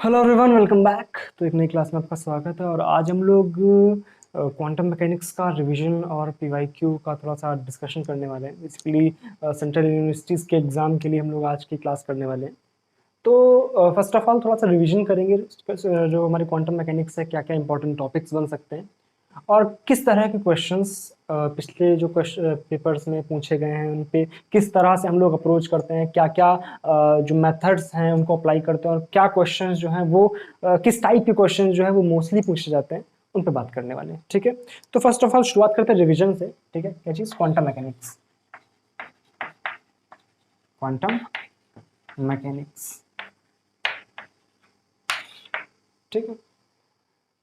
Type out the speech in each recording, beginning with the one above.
Hello everyone, welcome back. तो एक नई क्लास में आपका स्वागत है और आज हम लोग क्वांटम मैकेनिक्स का रिवीजन और पीवाईक्यू का थोड़ा सा डिस्कशन करने वाले हैं। बेसिकली सेंट्रल यूनिवर्सिटीज़ के एग्ज़ाम के लिए हम लोग आज की क्लास करने वाले हैं। तो फर्स्ट ऑफ ऑल थोड़ा सा रिवीजन करेंगे जो हमारी क्वांटम मैकेनिक्स है, क्या क्या इंपॉर्टेंट टॉपिक्स बन सकते हैं और किस तरह के क्वेश्चंस पिछले जो पेपर्स में पूछे गए हैं उन पे किस तरह से हम लोग अप्रोच करते हैं, क्या क्या जो मेथड्स हैं उनको अप्लाई करते हैं और क्या क्वेश्चंस जो हैं वो किस टाइप के क्वेश्चंस जो है वो मोस्टली पूछे जाते हैं, उन पे बात करने वाले हैं। ठीक है, तो फर्स्ट ऑफ ऑल शुरुआत करते हैं रिविजन से। ठीक है, क्या चीज़? Quantum mechanics. क्वांटम मैकेनिक्स, ठीक है।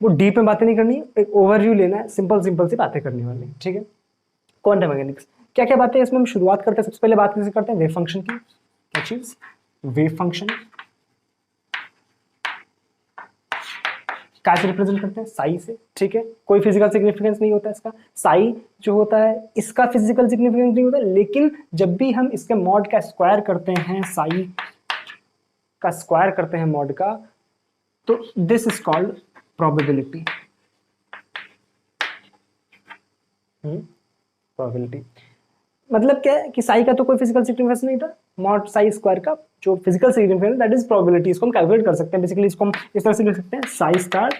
वो डीप में बातें नहीं करनी, एक ओवरव्यू लेना है, सिंपल सिंपल सी बातें करनी वाली है। ठीक है, क्वांटम मैकेनिक्स क्या क्या बातें इसमें हम शुरुआत करते हैं। सबसे पहले बात कैसे करते हैं? वेव फंक्शन की। क्या चीज? Wave function. कैसे रिप्रेजेंट करते हैं? साई से। ठीक है, कोई फिजिकल सिग्निफिकेंस नहीं होता इसका। साई जो होता है इसका फिजिकल सिग्निफिकेंस नहीं होता, लेकिन जब भी हम इसके मॉड का स्क्वायर करते हैं, साई का स्क्वायर करते हैं मॉड का, तो this is called probability. Probability मतलब क्या है कि साई का तो कोई फिजिकल सिग्निफिकेंस नहीं था, मॉड साई स्क्वायर का जो physical significance that is probability. इसको हम कैलकुलेट कर सकते हैं। बेसिकली इसको हम इस तरह से लिख सकते हैं, साई स्टार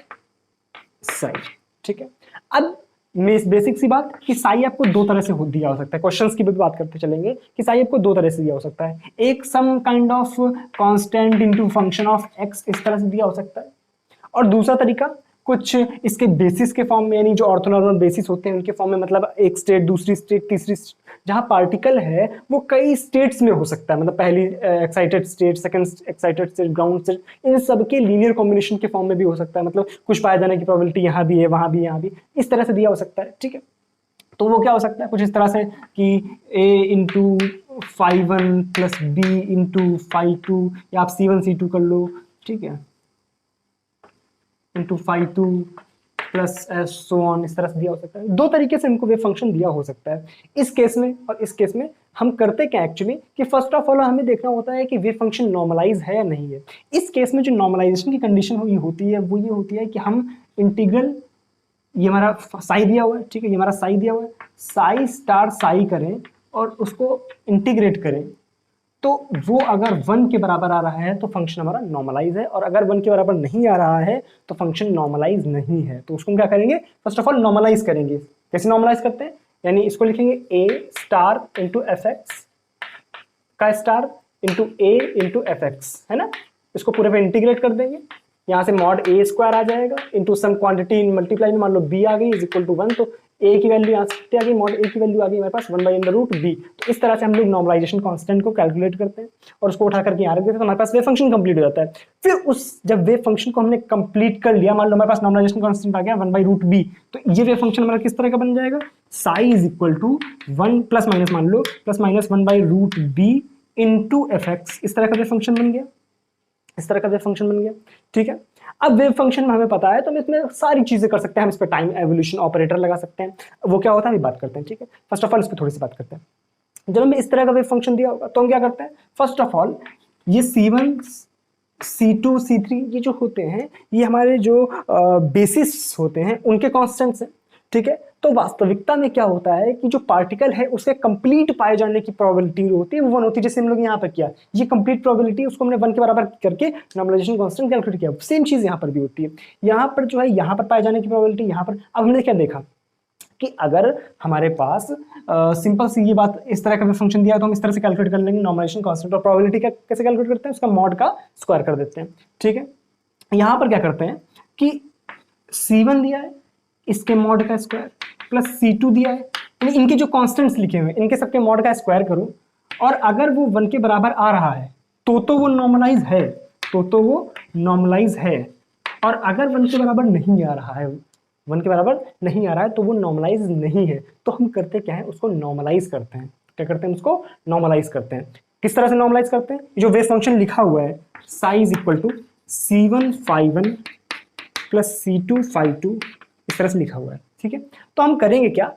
साई। ठीक है, अब बेसिक सी बात कि साई आपको दो तरह से दिया हो सकता है। क्वेश्चंस की भी बात करते चलेंगे कि साई आपको दो तरह से दिया हो सकता है। एक some kind of constant into function of x, इस तरह से दिया हो सकता है। और दूसरा तरीका कुछ इसके बेसिस के फॉर्म में, यानी जो ऑर्थोनॉर्मल बेसिस होते हैं उनके फॉर्म में, मतलब एक स्टेट, दूसरी स्टेट, तीसरी जहां पार्टिकल है वो कई स्टेट्स में हो सकता है। मतलब पहली excited state, second excited state, ground state, इन सब के लीनियर कॉम्बिनेशन के फॉर्म में भी हो सकता है। मतलब कुछ पाए जाने की प्रोबेबिलिटी यहाँ भी है, वहां भी, यहाँ भी, इस तरह से दिया हो सकता है। ठीक है, तो वो क्या हो सकता है कुछ इस तरह से कि a into five one plus b into five two, या आप C1 C2 कर लो। ठीक है, into five two plus s so on, इस तरह से दिया हो सकता है। दो तरीके से इनको वेव फंक्शन दिया हो सकता है, इस केस में और इस केस में। हम करते क्या एक्चुअली कि फर्स्ट ऑफ ऑल हमें देखना होता है कि वेव फंक्शन नॉर्मलाइज है या नहीं है। इस केस में जो नॉर्मलाइजेशन की कंडीशन होती है वो ये होती है कि हम इंटीग्रल, ये हमारा साई दिया हुआ है, ठीक है, ये हमारा साई दिया हुआ है, साई स्टार साई करें और उसको इंटीग्रेट करें, तो वो अगर 1 के बराबर आ रहा है तो फंक्शन हमारा नॉर्मलाइज है, और अगर 1 के बराबर नहीं आ रहा है तो फंक्शन नॉर्मलाइज नहीं है। तो उसको हम क्या करेंगे? फर्स्ट ऑफ ऑल नॉर्मलाइज करेंगे। कैसे नॉर्मलाइज करते हैं? यानी इसको लिखेंगे a star into F x का स्टार इंटू ए इंटू एफ एक्स, है ना। इसको पूरे पे इंटीग्रेट कर देंगे, यहाँ से मॉड ए स्क्वायर आ जाएगा into some quantity in multiply में, मान लो b आ गई इज इक्वल टू 1, तो a की वैल्यू यहाँ से आ गई, मॉड a की वैल्यू आ गई हमारे पास 1/√b। तो इस तरह से हम लोग नॉर्मलाइजेशन कांस्टेंट को कैलकुलेट करते हैं और उसको उठा करके यहाँ रख देते हैं, तो हमारे पास वेव फंक्शन कंप्लीट हो जाता है। फिर उस जब वेव फंक्शन को हमने कंप्लीट कर लिया, मान लो हमारे पास नॉर्मलाइजेशन कांस्टेंट आ गया 1/√b, तो ये वेव फंक्शन हमारा किस तरह का बन जाएगा? Psi is equal to 1 plus minus, मान लो plus minus 1/√b into F X, इस तरह का वेव फंक्शन बन गया, इस तरह का वेव फंक्शन बन गया। ठीक है, अब वेव फंक्शन में हमें पता है तो हम इसमें सारी चीजें कर सकते हैं। हम इस पर टाइम एवोल्यूशन ऑपरेटर लगा सकते हैं, वो क्या होता है अभी बात करते हैं। ठीक है, फर्स्ट ऑफ ऑल इस पर थोड़ी सी बात करते हैं। जब हमें इस तरह का वेव फंक्शन दिया होगा तो हम क्या करते हैं? फर्स्ट ऑफ ऑल ये C1 C2 C3 ये जो होते हैं ये हमारे जो बेसिस होते हैं उनके कॉन्स्टेंट्स हैं। ठीक है, तो वास्तविकता में क्या होता है कि जो पार्टिकल है उसके कंप्लीट पाए जाने की प्रोबेबिलिटी होती है वो 1 होती है। जैसे हम लोग यहाँ पर किया, ये कंप्लीट प्रोबेबिलिटी उसको हमने 1 के बराबर करके नॉर्मलाइजेशन कांस्टेंट कैलकुलेट किया। सेम चीज यहाँ पर भी होती है। यहाँ पर जो है यहाँ पर पाए जाने की प्रोबेबिलिटी यहाँ पर। अब हमने क्या देखा कि अगर हमारे पास सिंपल सी ये बात, इस तरह का भी फंक्शन दिया तो हम इस तरह से कैलकुलेट कर लेंगे नॉर्मलाइजेशन कांस्टेंट, और प्रोबेबिलिटी का कैसे कैलकुलेट करते हैं? उसका मॉड का स्क्वायर कर देते हैं। ठीक है, यहाँ पर क्या करते हैं कि C1 दिया है, इसके मॉड का स्क्वायर प्लस C2 दिया है, यानी इनके जो कांस्टेंट्स लिखे हुए हैं इनके सबके मॉड का स्क्वायर करो, और अगर वो 1 के बराबर आ रहा है तो वो नॉर्मलाइज है, तो वो नॉर्मलाइज है। और अगर 1 के बराबर नहीं आ रहा है, 1 के बराबर नहीं आ रहा है तो वो नॉर्मलाइज नहीं है। तो हम करते क्या है? उसको नॉर्मलाइज करते हैं। क्या करते हैं? उसको नॉर्मलाइज करते हैं। किस तरह से नॉर्मलाइज करते हैं? जो वेव फंक्शन लिखा हुआ है psi is equal to C1 φ1 plus C2 φ2, इस तरह से लिखा हुआ है। ठीक है, तो हम करेंगे क्या?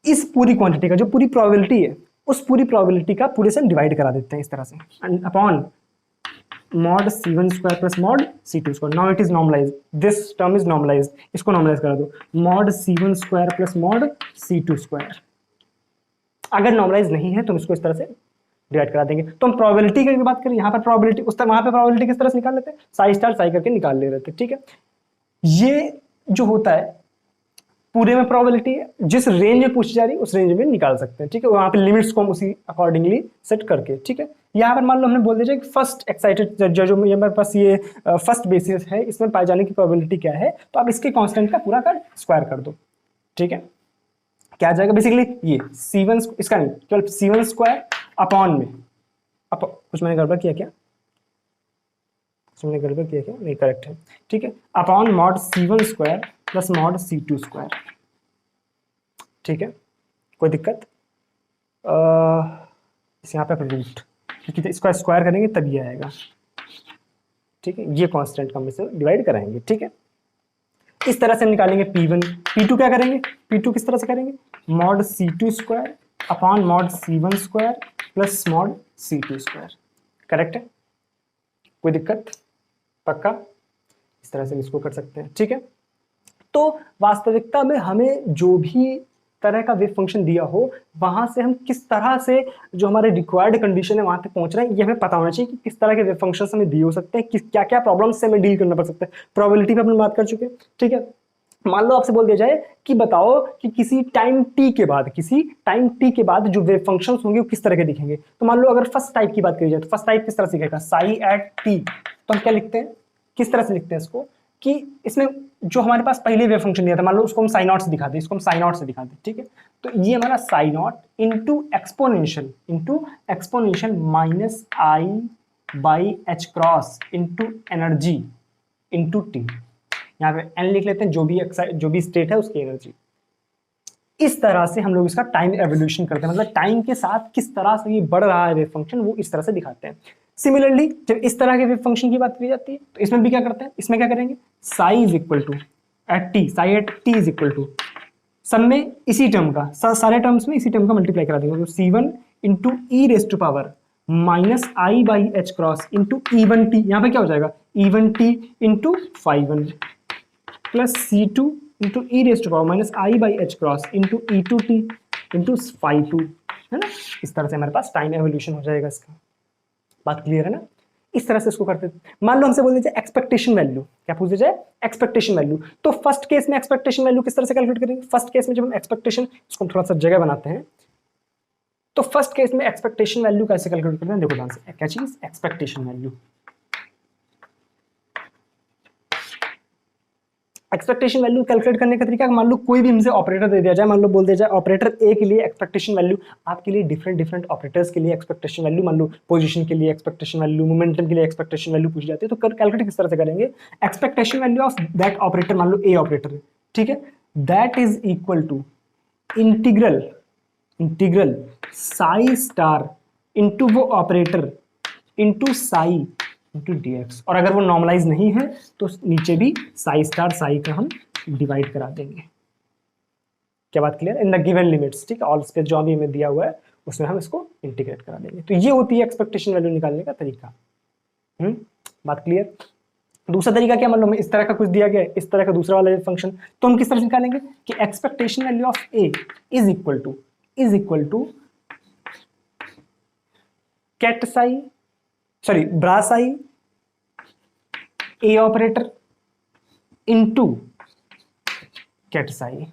इस पूरी क्वांटिटी का जो पूरी प्रोबेबिलिटी है उस पूरी प्रोबेबिलिटी का पूरे से डिवाइड करा देते हैं इस तरह से, upon mod C1 square plus mod C2 square. Now it is normalize, this term is normalize, इसको नॉर्मलाइज करा दो, mod C1 square plus mod C2 square. अगर नॉर्मलाइज नहीं है तो हम इसको इस तरह से डिवाइड करा देंगे। तो हम प्रोबेबिलिटी की बात करें, यहाँ पर प्रोबेबिलिटी उस तरह, वहां पर प्रोबेबिलिटी किस तरह से निकाल लेते हैं, साई स्टार साई करके निकाल ले रहे थे, ठीक है। ये जो होता है पूरे में प्रोबेबिलिटी है, जिस रेंज में पूछी जा रही है उस रेंज में निकाल सकते हैं, ठीक है। वहां पे लिमिट्स को हम उसी अकॉर्डिंगली सेट करके, ठीक है। यहाँ पर मान लो हमने बोल दिया कि फर्स्ट एक्साइटेड जो मेरे पास ये फर्स्ट बेसिस है, इसमें पाए जाने की प्रोबेबिलिटी क्या है, तो आप इसके कांस्टेंट का पूरा कर स्क्वायर कर दो, ठीक है। क्या आ जाएगा बेसिकली ये C1, इसका नहीं, केवल C1 स्क्वायर अपॉन में कुछ मैंने गड़बड़ किया क्या, नहीं करेक्ट है, ठीक है, upon mod C1 square plus mod C2 square, ठीक है। कोई दिक्कत, इस यहाँ पे रूट, क्योंकि इसका स्क्वायर करेंगे तब ये आएगा, ठीक है। ये कांस्टेंट का हम इसे डिवाइड कराएंगे, ठीक है। इस तरह से निकालेंगे P1, P2 क्या करेंगे, P2 किस तरह से करेंगे, mod C2 square upon mod C1 square plus mod C2 square, correct है। कोई दिक्कत, पक्का, इस तरह से हम इसको कर सकते हैं, ठीक है। तो वास्तविकता में हमें जो भी तरह का वेव फंक्शन दिया हो, वहां से हम किस तरह से जो हमारे रिक्वायर्ड कंडीशन है वहां तक पहुंच रहे हैं, ये हमें पता होना चाहिए कि किस तरह के वेव फंक्शंस हमें दिए हो सकते हैं, क्या क्या प्रॉब्लम्स से हमें डील करना पड़ सकता है। प्रोबेबिलिटी पे अपन बात कर चुके हैं, ठीक है। मान लो आपसे बोल दिया जाए कि बताओ कि किसी टाइम टी के बाद जो वेव फंक्शंस होंगे वो किस तरह के दिखेंगे। तो मान लो अगर फर्स्ट टाइप की बात करी जाए तो फर्स्ट टाइप किस तरह से दिखेगा, साई एट टी। तो हम क्या लिखते हैं, किस तरह से लिखते हैं इसको, कि इसमें जो हमारे पास पहले वेव फंक्शन दिया था, मान लो उसको हम साई नॉट से दिखा दें, इसको हम साई नॉट से दिखा दें, ठीक है। तो ये हमारा Sai not into exponential minus i by h cross into energy into T. यहाँ पे एन लिख लेते हैं, जो भी स्टेट है उसकी एनर्जी। इस तरह से हम लोग इसका टाइम एवोल्यूशन करते हैं, मतलब टाइम के साथ किस तरह से ये बढ़ रहा है वेव फंक्शन, वो इस तरह से दिखाते हैं। सिमिलरली जब इस तरह के वेव फंक्शन की बात की जाती है तो इसमें भी क्या करते हैं, इसमें क्या करेंगे, psi is equal to at t is equal to सब में इसी टर्म का, सारे टर्म्स में इसी टर्म का मल्टीप्लाई करा देंगे। तो C1 into e raise to power minus i by h cross into E1 t, यहाँ पे क्या हो जाएगा, E1 t into 5 plus C2 into e raise to power minus i by h cross into E2 t into 5 है ना। इस तरह से हमारे पास टाइम एवोल्यूशन हो जाएगा इसका। बात क्लियर है ना। इस तरह से इसको करते हैं। मान लो हमसे बोल दीजिए एक्सपेक्टेशन वैल्यू, क्या पूछ दिया जाए, एक्सपेक्टेशन वैल्यू। तो फर्स्ट केस में एक्सपेक्टेशन वैल्यू किस तरह से कैलकुलेट करेंगे, फर्स्ट केस में जब हम एक्सपेक्टेशन, इसको हम थोड़ा सा जगह बनाते हैं, तो फर्स्ट केस में एक्सपेक्टेशन वैल्यू कैसे कैलकुलेट करते हैं, देखो ध्यान से, क्या चीज, expectation value. Expectation value calculate करने का तरीका, मान लो कोई भी हमसे ऑपरेटर दे दिया जाए, मान लो बोल दिया जाए ऑपरेटर ए के लिए एक्सपेक्टेशन वैल्यू, आपके लिए डिफरेंट ऑपरेटर्स के लिए एक्सपेक्टेशन वैल्यू, मान लो पोजीशन के लिए एक्सपेक्टेशन वैल्यू, मोमेंटम के लिए एक्सपेक्टेशन वैल्यू पूछी जाती है, तो कैलकुलेट किस तरह से करेंगे, expectation value of that operator, मान लो ए ऑपरेटर, ठीक है, that is equal to integral psi star into वो operator into psi into dx। और अगर वो नॉर्मलाइज नहीं है तो नीचे भी साई स्टार साई का हम डिवाइड करा देंगे। क्या बात clear, in the given limits, ठीक है, ऑल स्पेस जो भी हमें दिया हुआ है उसमें हम इसको इंटीग्रेट करा देंगे। तो ये होती है एक्सपेक्टेशन वैल्यू निकालने का तरीका। बात क्लियर। दूसरा तरीका क्या, मान लो हमें इस तरह का कुछ दिया गया है, इस तरह का दूसरा वाला फंक्शन, तो हम किस तरह से निकालेंगे कि expectation value of a is equal to ket psi, sorry bra psi a operator into ket psi.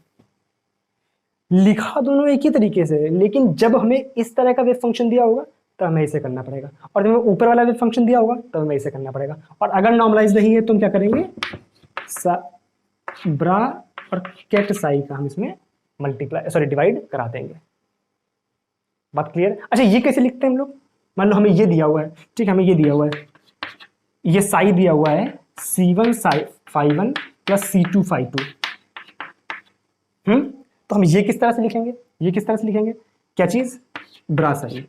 लिखा दोनों एक ही तरीके से, लेकिन जब हमें इस तरह का वेव फंक्शन दिया होगा तो हमें इसे करना पड़ेगा, और जब हमें ऊपर वाला वेव फंक्शन दिया होगा तो हमें इसे करना पड़ेगा। और अगर नॉर्मलाइज नहीं है तो हम क्या करेंगे, ब्रा और कैट साई का हम इसमें डिवाइड करा देंगे। बात क्लियर। अच्छा ये कैसे लिखते हैं हम लोग, मान लो हमें ये दिया हुआ है, ठीक है, हमें ये दिया हुआ है, ये साई दिया हुआ है C1 Sai phi 1 plus C2 phi 2। तो हम ये किस तरह से लिखेंगे, क्या चीज, bra psi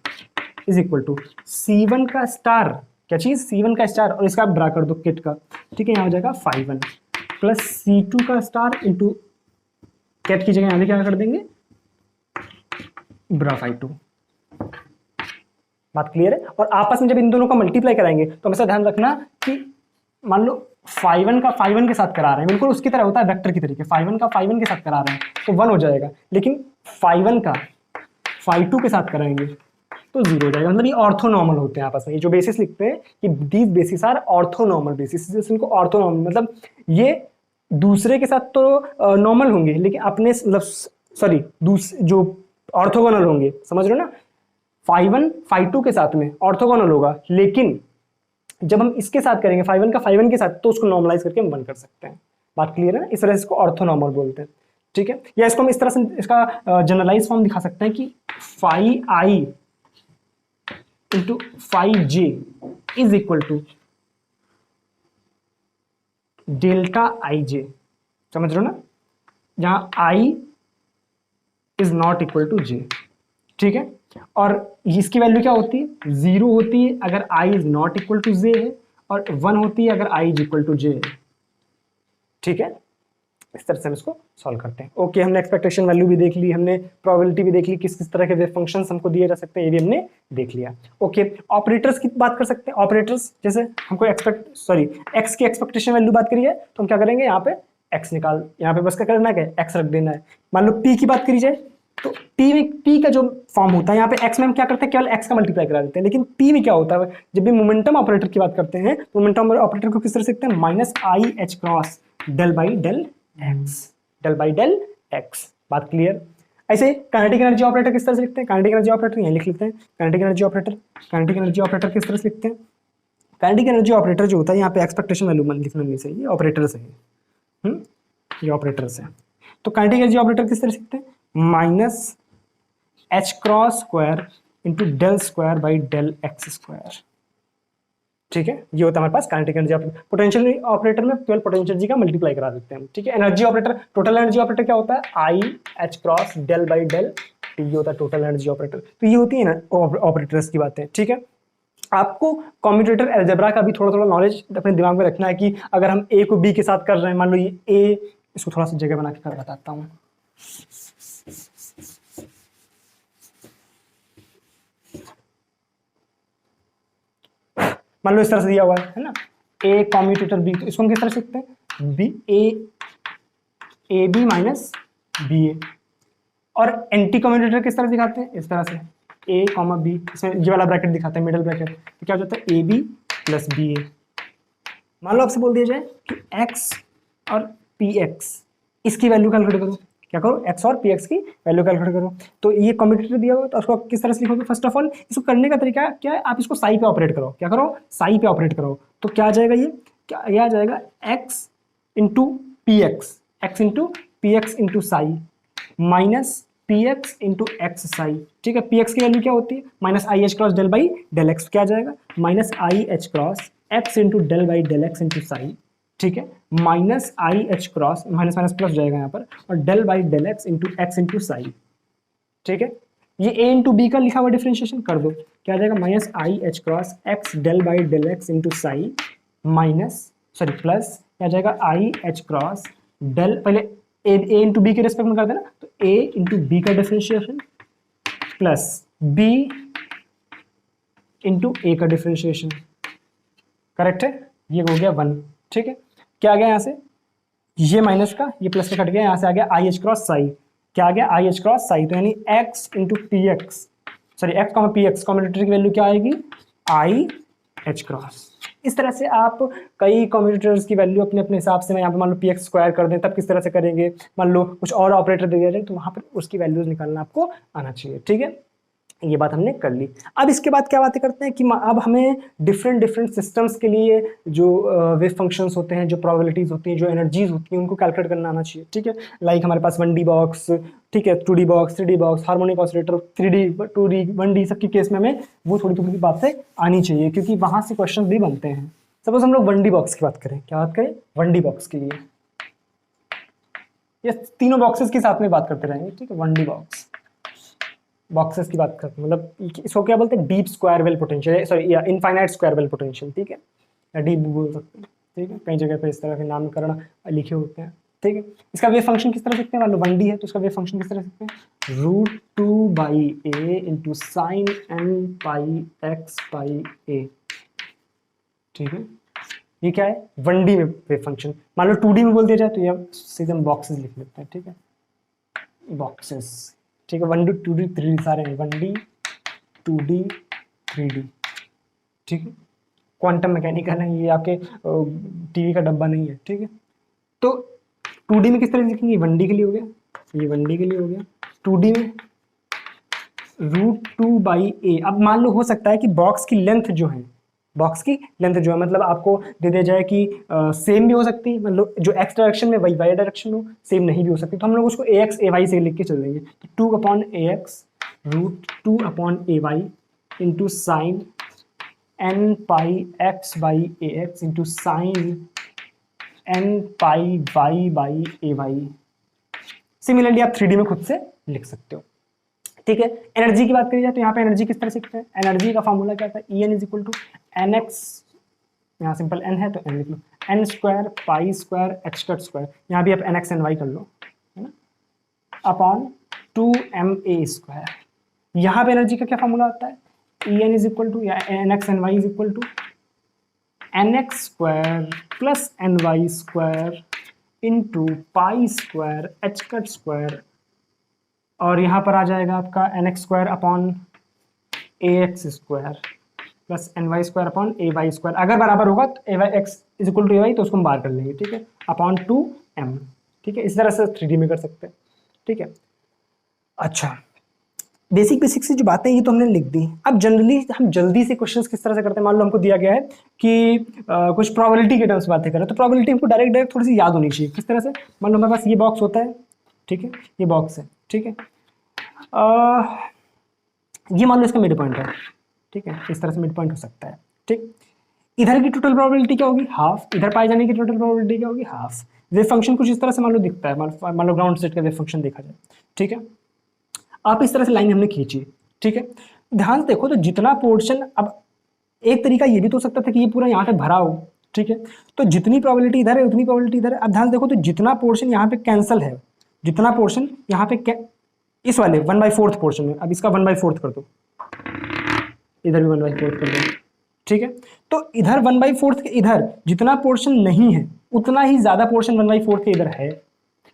is equal to C1 का स्टार, क्या चीज, C1 का स्टार, और इसका ब्रा कर दो किट का, ठीक है, यहाँ हो जाएगा phi 1 प्लस C2 का स्टार इंटू कैट की जगह यहाँ क्या कर देंगे, ब्रा phi 2। बात क्लियर है। और आपस में जब इन दोनों का मल्टीप्लाई कराएंगे तो हमेशा ध्यान रखना कि मान लो phi1 का phi1 के साथ करा रहे हैं, बिल्कुल उसकी तरह होता है वेक्टर की तरीके, phi1 का phi1 के साथ करा रहे हैं तो 1 हो जाएगा, लेकिन phi1 का phi2 के साथ कराएंगे तो 0 हो जाएगा। मतलब ये ऑर्थोनॉर्मल होते हैं आपस में, ये जो बेसिस लिखते हैं कि these basis are orthonormal basis, इनको ऑर्थोनॉर्मल मतलब ये दूसरे के साथ तो नॉर्मल होंगे लेकिन अपने मतलब सॉरी जो ऑर्थोगोनल होंगे, समझ रहे हो ना, phi1 phi2 के साथ में ऑर्थोगोनल होगा, लेकिन जब हम इसके साथ करेंगे phi1 का phi1 के साथ तो उसको नॉर्मलाइज करके हम 1 कर सकते हैं। बात क्लियर है ना, इस तरह से इसको ऑर्थोनॉर्मल बोलते हैं, ठीक है। या इसको हम इस तरह से इसका जनरलाइज फॉर्म दिखा सकते हैं कि phi i into phi j is equal to delta I J, समझ रहे हो ना, जहां i is not equal to j, ठीक है। और इसकी वैल्यू क्या होती है, 0 होती है अगर i is not equal to j है, और 1 होती है अगर i is equal to j है, ठीक है। इस तरह से हम इसको सॉल्व करते हैं। ओके, हमने एक्सपेक्टेशन वैल्यू भी देख ली, हमने प्रोबेबिलिटी भी देख ली, किस किस तरह के वेव फंक्शंस हमको दिए जा सकते हैं, ये भी हमने देख लिया। ओके, ऑपरेटर्स की बात कर सकते हैं। ऑपरेटर्स जैसे हमको एक्स की एक्सपेक्टेशन वैल्यू बात करी है तो हम क्या करेंगे, यहाँ पे एक्स निकाल, यहाँ पे बस क्या करना है, एक्स रख देना है। मान लो पी की बात करी जाए तो पी का जो फॉर्म होता है, यहाँ पे एक्स में हम क्या करते हैं, केवल एक्स का मल्टीप्लाई करा देते हैं, लेकिन पी में क्या होता है, जब भी मोमेंटम ऑपरेटर की बात करते हैं तो मोमेंटम ऑपरेटर को किस तरह से लिखते हैं, minus i h cross del by del x. बात क्लियर। ऐसे काइनेटिक एनर्जी ऑपरेटर किस तरह से लिखते हैं, काइनेटिक एनर्जी ऑपरेटर यहीं लिख लेते हैं, काइनेटिक एनर्जी ऑपरेटर किस तरह से लिखते हैं, काइनेटिक एनर्जी ऑपरेटर जो होता है, यहाँ पे एक्सपेक्टेशन वैल्यू लिखना नहीं सही, ये ऑपरेटर्स है, ये ऑपरेटर्स है। तो काइनेटिक एनर्जी ऑपरेटर किस तरह से लिखते हैं, minus H cross square into del square by del X square, ठीक है। ये होता है हमारे पास kinetic energy operator. Potential operator में केवल पोटेंशियल एनर्जी का मल्टीप्लाई करा देते हैं, ठीक है। Energy operator, total energy operator क्या होता है, i h cross del by del t, ये होता है टोटल एनर्जी ऑपरेटर। तो ये होती है ना ऑपरेटर्स की बातें, ठीक है। आपको कम्यूटेटर अलजेब्रा का भी थोड़ा थोड़ा नॉलेज अपने दिमाग में रखना है कि अगर हम ए को बी के साथ कर रहे हैं, मान लो ये ए, इसको थोड़ा सा जगह बना के कर बताता हूँ। मान लो इस तरह से दिया हुआ है ना, ए कम्यूटेटर बी, तो इसको हम किस तरह से लिखते हैं, B A B minus B A. और एंटी कम्यूटेटर किस तरह दिखाते हैं, इस तरह से ए कॉमा बी, इसमें ये वाला ब्रैकेट दिखाते हैं, मिडल ब्रैकेट, तो क्या हो जाता है, ए बी प्लस बी ए। मान लो आपसे बोल दिया जाए कि एक्स और पी एक्स, इसकी वैल्यू कैलकुलेट करो, क्या करो, एक्स और पी एक्स की वैल्यू कैलकुलेट करो। तो ये कम्यूटेटर दिया हुआ तो उसको किस तरह से लिखोगे, फर्स्ट ऑफ ऑल इसको करने का तरीका क्या है, आप इसको साई पे ऑपरेट करो, क्या करो, साई पे ऑपरेट करो। तो क्या आ जाएगा, ये आ जाएगा x into p x, x into p x into psi minus p x into x psi, ठीक है। पी एक्स की वैल्यू क्या होती है, minus i h cross del by del x, क्या आ जाएगा, minus i h cross x into del by del x into psi, ठीक है, minus i h cross, minus minus plus जाएगा यहाँ पर, और del by del x into psi, ठीक है। ये ए इंटू बी का लिखा हुआ डिफरेंशिएशन कर दो, क्या आ जाएगा, minus i h cross x del by del x into psi minus plus क्या आ जाएगा, आई एच क्रॉस डेल, पहले ए इंटू बी के रेस्पेक्ट में कर देना, तो ए इंटू बी का differentiation plus b into a का डिफरेंशिएशन, करेक्ट है, ये हो गया 1, ठीक है। क्या आ गया यहाँ से, ये माइनस का ये प्लस का कट गया, यहाँ से आ गया आई एच क्रॉस साई, क्या आ गया, आई एच क्रॉस साई, तो यानी x into p x, sorry x comma P x, commutator की वैल्यू क्या आएगी, आई एच क्रॉस। इस तरह से आप कई कम्यूटेटर्स की वैल्यू अपने अपने हिसाब से, मैं यहाँ पे मान लो पी एक्स स्क्वायर कर दें तब किस तरह से करेंगे, मान लो कुछ और ऑपरेटर दे दिया जाए तो वहाँ पर उसकी वैल्यूज निकालना आपको आना चाहिए, ठीक है। ये बात हमने कर ली। अब इसके बाद क्या बातें करते हैं कि अब हमें डिफरेंट सिस्टम्स के लिए जो वेव फंक्शंस होते हैं, जो प्रोबेबिलिटीज होती हैं, जो एनर्जीज होती हैं, उनको कैलकुलेट करना आना चाहिए, ठीक है। लाइक हमारे पास 1D बॉक्स, ठीक है, 2D box, 3D box, harmonic oscillator, 3D 2D 1D सबकी केस में हमें वो थोड़ी थोड़ी बातें आनी चाहिए, क्योंकि वहाँ से क्वेश्चन भी बनते हैं। सपोज हम लोग 1D बॉक्स की बात करें, क्या बात करें, 1D बॉक्स के लिए, ये तीनों बॉक्सेस के साथ में बात करते रहेंगे, ठीक है। 1D बॉक्सेस की बात करते हैं, मतलब इसको क्या बोलते हैं, deep square well potential, sorry या इनफाइनाइट स्क्वायर वेल पोटेंशियल, ठीक है, या डीप बोल सकते हैं, ठीक है। कई जगह पे इस तरह के नामकरण लिखे होते हैं, ठीक है। इसका वेव फंक्शन किस तरह लिखते हैं, मान लो 1D है तो इसका वेव फंक्शन किस तरह लिखते हैं, √2/a into sine n pi x by a। ठीक है, ये क्या है 1D में वेव फंक्शन। मान लो 2D में बोल दिया जाए तो ये सीधे हम बॉक्सेस लिख लेते हैं। ठीक है, बॉक्सेस। ठीक है, 1D 2D 3D सारे हैं, 1D 2D 3D। ठीक है, क्वांटम मैकेनिकल है ये, आपके टीवी का डब्बा नहीं है। ठीक है, तो 2D में किस तरह लिखेंगे, 1D के लिए हो गया, ये 1D के लिए हो गया। 2D में √2/a। अब मान लो हो सकता है कि बॉक्स की लेंथ जो है, बॉक्स की लेंथ जो है मतलब आपको दे दिया जाए कि सेम भी हो सकती है, मतलब जो x डायरेक्शन में वही y डायरेक्शन हो, सेम नहीं भी हो सकती, तो हम लोग उसको ax ay से लिख के चल देंगे। तो 2/ax √2/ay into sine n pi x by ax into sine n pi y by ay। Similarly आप 3D में खुद से लिख सकते हो। ठीक है, एनर्जी की बात करी जाए तो यहाँ पे एनर्जी किस तरह से लिखते हैं, एनर्जी का फॉर्मूला क्या था, En is equal to nx, यहाँ सिंपल n है तो n लिख लो, n square pi square x square square, यहाँ भी आप nx ny कर लो, है ना, अपॉन 2ma स्क्वायर। यहाँ पे एनर्जी का क्या फॉर्मूला आता है, En इज इक्वल टू या nx ny is equal to nx square plus ny square into pi square h cut square, और यहाँ पर आ जाएगा आपका nx square upon ax square plus ny square upon ay square. अगर बराबर होगा तो x is equal to ay तो उसको हम बाहर कर लेंगे। ठीक है, अपॉन 2m। ठीक है, इस तरह से 3D में कर सकते हैं। ठीक है, अच्छा बेसिक से जो बातें ये तो हमने लिख दी। अब जनरली हम जल्दी से क्वेश्चंस किस तरह से करते हैं, मान लो हमको दिया गया है कि कुछ प्रोबेबिलिटी के टर्म्स बातें करें, तो प्रोबेबिलिटी हमको डायरेक्ट थोड़ी सी याद होनी चाहिए। किस तरह से, मान लो हमारे पास ये बॉक्स होता है, ठीक है, ये बॉक्स है, ठीक है, ये मान लो इसका मिड पॉइंट है, ठीक है, इस तरह से मिड पॉइंट हो सकता है। ठीक, इधर की टोटल प्रोबेबिलिटी क्या होगी, हाफ, इधर पाए जाने की टोटल प्रोबेबिलिटी क्या होगी, हाफ। वेव फंक्शन कुछ इस तरह से मान लो दिखता है, मान लो ग्राउंड स्टेट का वेव फंक्शन देखा जाए। ठीक है, आप इस तरह से लाइन हमने खींची। ठीक है, ध्यान से देखो तो जितना पोर्शन, अब एक तरीका ये भी तो हो सकता था कि ये पूरा यहाँ पे भरा हो। ठीक है, तो जितनी प्रोबेबिलिटी इधर है उतनी प्रोबेबिलिटी इधर है। अब ध्यान से देखो तो जितना पोर्शन यहाँ पे कैंसिल है, जितना पोर्शन यहाँ पे इस वाले 1/4 पोर्शन में, अब इसका 1/4 कर दो, इधर भी 1/4 कर दो। ठीक है, तो इधर 1/4 के इधर जितना पोर्शन नहीं है उतना ही ज्यादा पोर्शन 1/4 के इधर है।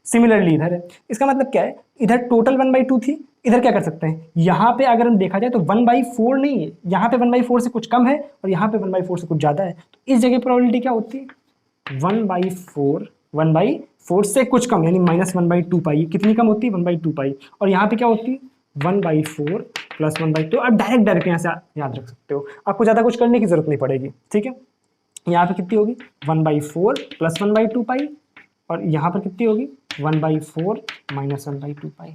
सिमिलरली इधर है, इसका मतलब क्या है, इधर टोटल 1/2 थी, इधर क्या कर सकते हैं, यहाँ पे अगर हम देखा जाए तो 1/4 नहीं है, यहाँ पे 1/4 से कुछ कम है और यहाँ पे 1/4 से कुछ ज्यादा है, तो इस जगह प्रोबेबिलिटी क्या होती है, 1/4 से कुछ कम, यानी -1/2 पाई। कितनी कम होती है, 1/2 पाई। और यहाँ पे क्या होती है, 1/4 प्लस 1/2। आप डायरेक्ट यहाँ से याद रख सकते हो, आपको ज्यादा कुछ करने की जरूरत नहीं पड़ेगी। ठीक है, यहाँ पे कितनी होगी, 1/4 प्लस 1/2 पाई, और यहाँ पर कितनी होगी, 1/4 माइनस 1/2 पाई।